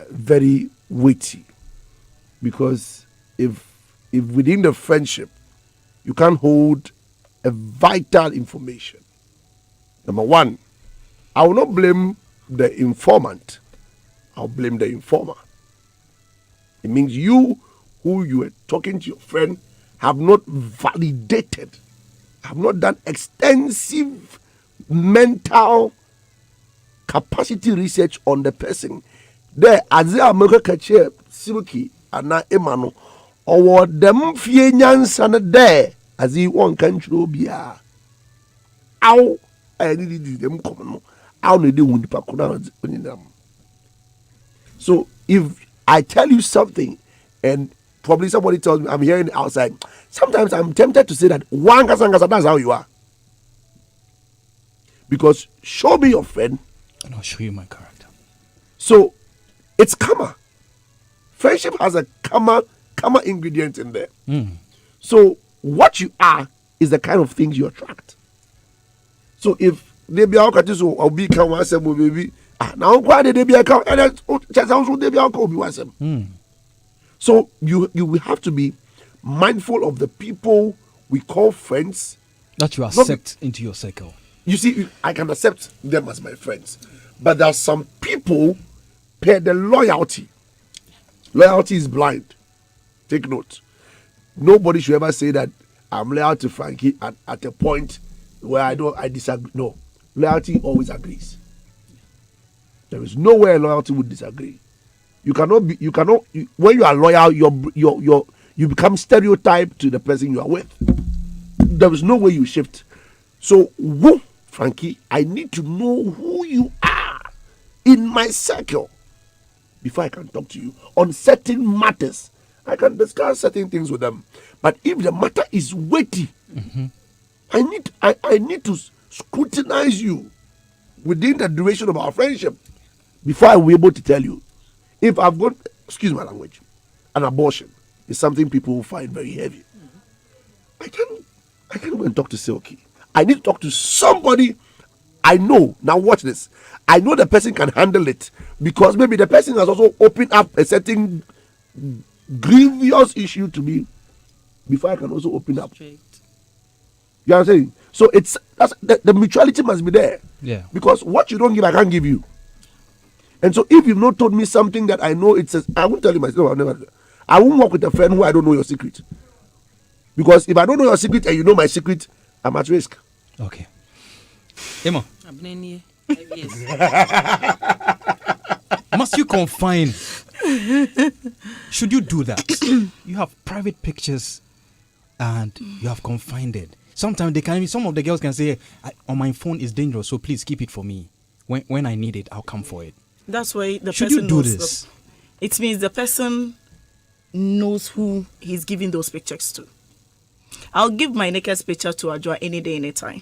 very weighty. Because if within the friendship you can't hold a vital information. Number one, I will not blame the informant. I'll blame the informer. It means you, who you are talking to your friend, have not validated, have not done extensive mental capacity research on the person. There, as I am a Silky and now Emmanuel, or them few nyansan there. As he one country be how I need them come how they do them. So if I tell you something and probably somebody tells me I'm hearing it outside, sometimes I'm tempted to say that one kasangasa, that's how you are. Because show me your friend and I'll show you my character. So it's karma. Friendship has a karma ingredient in there. So what you are is the kind of things you attract. So if they be out so or be can one some baby now why did they be account and they be out be one. So you will have to be mindful of the people we call friends that you accept into your circle. You see, I can accept them as my friends, but there are some people pay the loyalty. Loyalty is blind. Take note. Nobody should ever say that I'm loyal to Frankie at a point where I disagree. No, loyalty always agrees. There is nowhere loyalty would disagree. You cannot when you are loyal, you become stereotyped to the person you are with. There is no way you shift. So, Frankie, I need to know who you are in my circle before I can talk to you on certain matters. I can discuss certain things with them. But if the matter is weighty, I need to scrutinize you within the duration of our friendship before I will be able to tell you. If I've got, excuse my language, an abortion is something people find very heavy. I can't go and talk to Silky. I need to talk to somebody I know, now watch this. I know the person can handle it because maybe the person has also opened up a certain grievous issue to me before I can also open up. You know what I'm saying? So the mutuality must be there. Yeah. Because what you don't give, I can't give you. And so if you've not told me something that I know, I won't tell you myself. I won't work with a friend who I don't know your secret. Because if I don't know your secret and you know my secret, I'm at risk. Okay. Emma. I've been here. Must you confine? Should you do that? You have private pictures and you have confined it. Sometimes some of the girls can say, on my phone is dangerous, so please keep it for me. When I need it, I'll come for it. That's why the Should person you do knows this? It means the person knows who he's giving those pictures to. I'll give my naked picture to Ajwa any day, anytime.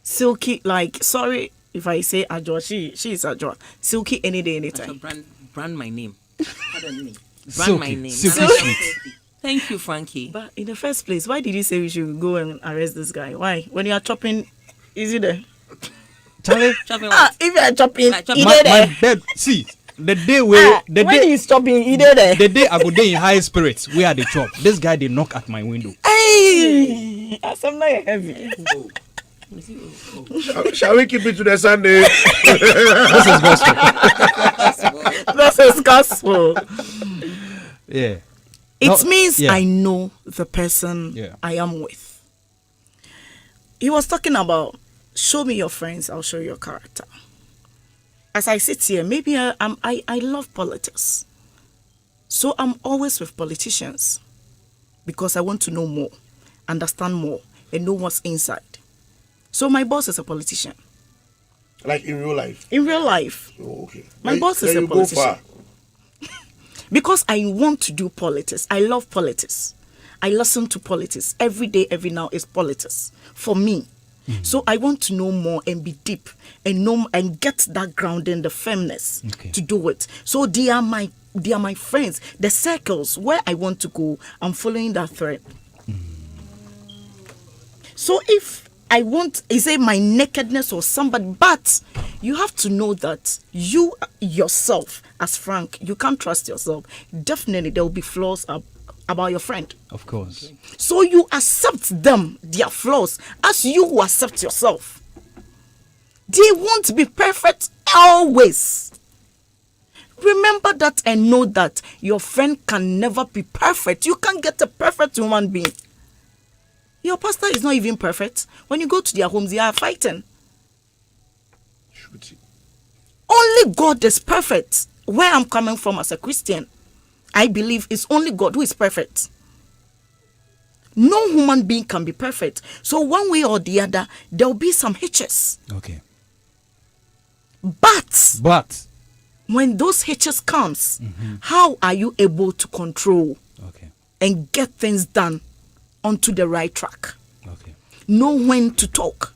Silky, sorry if I say Ajwa, she is Ajwa. Silky any day, anytime. Brand my name. Pardon me. Brand Silky, my name. Silky. Thank you, Frankie. But in the first place, why did you say we should go and arrest this guy? Why? When you are chopping, is he there? Charlie? If you are chopping, he my there. bed. See, the day when he's chopping, he there. The day I go there in high spirits, we had the chop. This guy did knock at my window. Hey, I'm not heavy. Shall we keep it to the Sunday? This is gospel. Yeah. It means I know the person I am with. He was talking about, show me your friends, I'll show you your character. As I sit here, maybe I love politics. So I'm always with politicians because I want to know more, understand more, and know what's inside. So my boss is a politician. Like in real life? In real life. Oh, okay. My boss is a politician. Because I want to do politics. I love politics. I listen to politics. Every day, every now is politics for me. So I want to know more and be deep and know and get that ground and the firmness to do it. So they are my friends, the circles where I want to go. I'm following that thread. So if I want, is it my nakedness or somebody? But you have to know that you yourself, as Frank, you can't trust yourself. Definitely there will be flaws about your friend. Of course. So you accept them, their flaws, as you will accept yourself. They won't be perfect always. Remember that and know that your friend can never be perfect. You can't get a perfect human being. Your pastor is not even perfect. When you go to their homes, they are fighting. Only God is perfect. Where I'm coming from as a Christian, I believe it's only God who is perfect. No human being can be perfect. So one way or the other, there will be some hitches. Okay. But when those hitches comes, how are you able to control and get things done onto the right track? Know when to talk.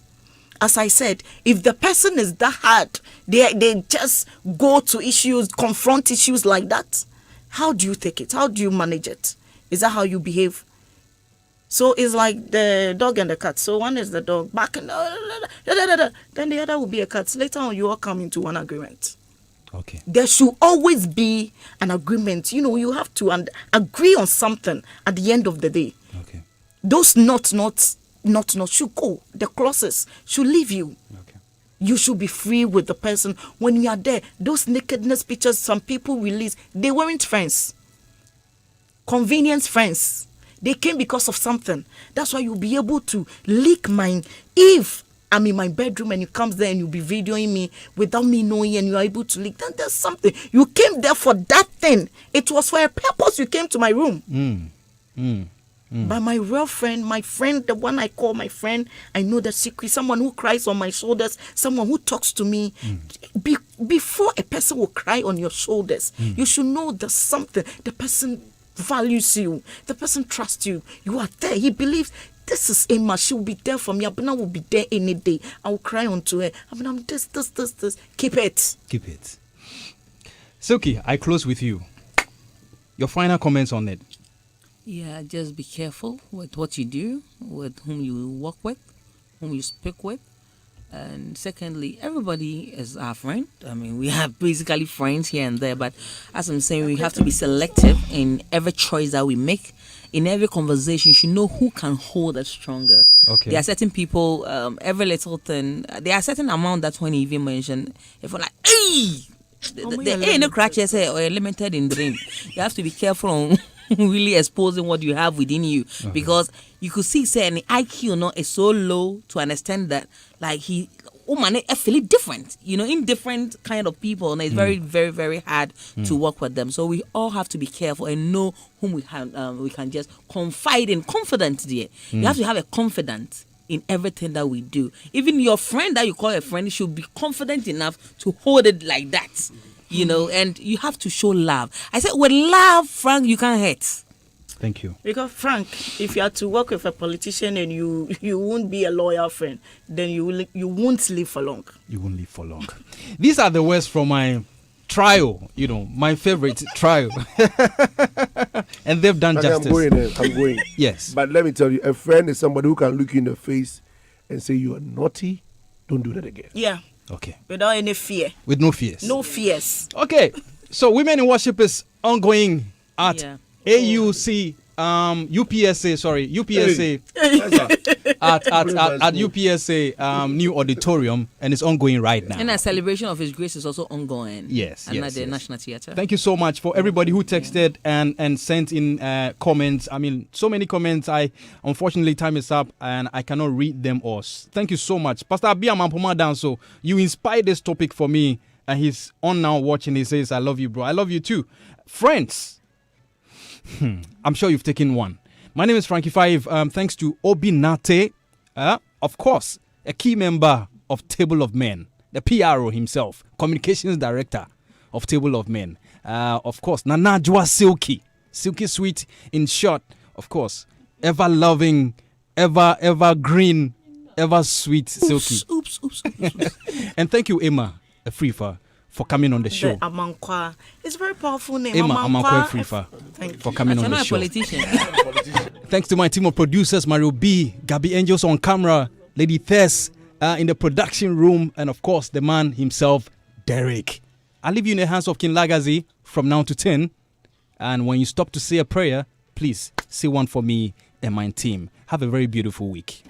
As I said, if the person is that hard, they just go to issues, confront issues like that. How do you take it? How do you manage it? Is that how you behave? So it's like the dog and the cat. So one is the dog, back and then the other will be a cat. Later on, you all come into one agreement. Okay. There should always be an agreement. You know, you have to agree on something at the end of the day. Okay. Those not should go. The clauses should leave you. Okay. You should be free with the person. When you are there, those nakedness pictures some people release, they weren't friends. Convenience friends. They came because of something. That's why you'll be able to leak mine. If I'm in my bedroom and you come there and you'll be videoing me without me knowing and you're able to leak, then there's something. You came there for that thing. It was for a purpose you came to my room. But my real friend, my friend, the one I call my friend, I know the secret, someone who cries on my shoulders, someone who talks to me. Before a person will cry on your shoulders, you should know there's something. The person values you. The person trusts you. You are there. He believes this is Emma. She will be there for me. Abuna will be there any day. I will cry onto her. I'm this. Keep it. Keep it. Silky, I close with you. Your final comments on it. Yeah, just be careful with what you do, with whom you work with, whom you speak with. And secondly, everybody is our friend. I mean, we have basically friends here and there, but as I'm saying, we have to be selective in every choice that we make. In every conversation, you should know who can hold it stronger. Okay. There are certain people, every little thing, there are certain amount that when you even mention, if you're like, hey! The ain't no crutches or you're limited in dream. You have to be careful on really exposing what you have within you, because you could see say an IQ is so low to understand that like he I feel it different, in different kind of people, and it's very, very, very hard to work with them. So we all have to be careful and know whom we can just confide in. Confidence there. You have to have a confidence in everything that we do. Even your friend that you call a friend should be confident enough to hold it like that, and you have to show love. I said, with love, Frank, you can't hurt. Thank you. Because Frank, if you are to work with a politician and you won't be a loyal friend, then you won't live for long. You won't live for long. These are the words from my trial, my favorite trial. And they've done justice. I'm going. Yes. But let me tell you, a friend is somebody who can look you in the face and say you are naughty. Don't do that again. Yeah. Okay. Without any fear. With no fears. No fears. Okay. So Women in Worship is ongoing at UPSA at UPSA new auditorium, and it's ongoing right now. And a celebration of His grace is also ongoing. Yes, at the National Theatre. Thank you so much for everybody who texted and sent in comments. I mean, so many comments. Unfortunately, time is up and I cannot read them all. Thank you so much, Pastor Abia Mampoma Danso. You inspired this topic for me, and he's on now watching. He says, "I love you, bro. I love you too, friends." I'm sure you've taken one. My name is Frankie Five. Thanks to Obi Nate, of course, a key member of Table of Men, the PRO himself, communications director of Table of Men. Of course, Nanajwa Silky Sweet in short. Of course, ever loving, ever green, ever sweet Silky. Oops. And thank you, Emma Afrifa, for coming on the show. The Amankwa. It's a very powerful name. Emma Amankwa Afrifa for coming on the show. Politician. Thanks to my team of producers, Mario B, Gabby Angels on camera, Lady Tess in the production room, and of course, the man himself, Derek. I'll leave you in the hands of King Lagazi from now to 10. And when you stop to say a prayer, please say one for me and my team. Have a very beautiful week.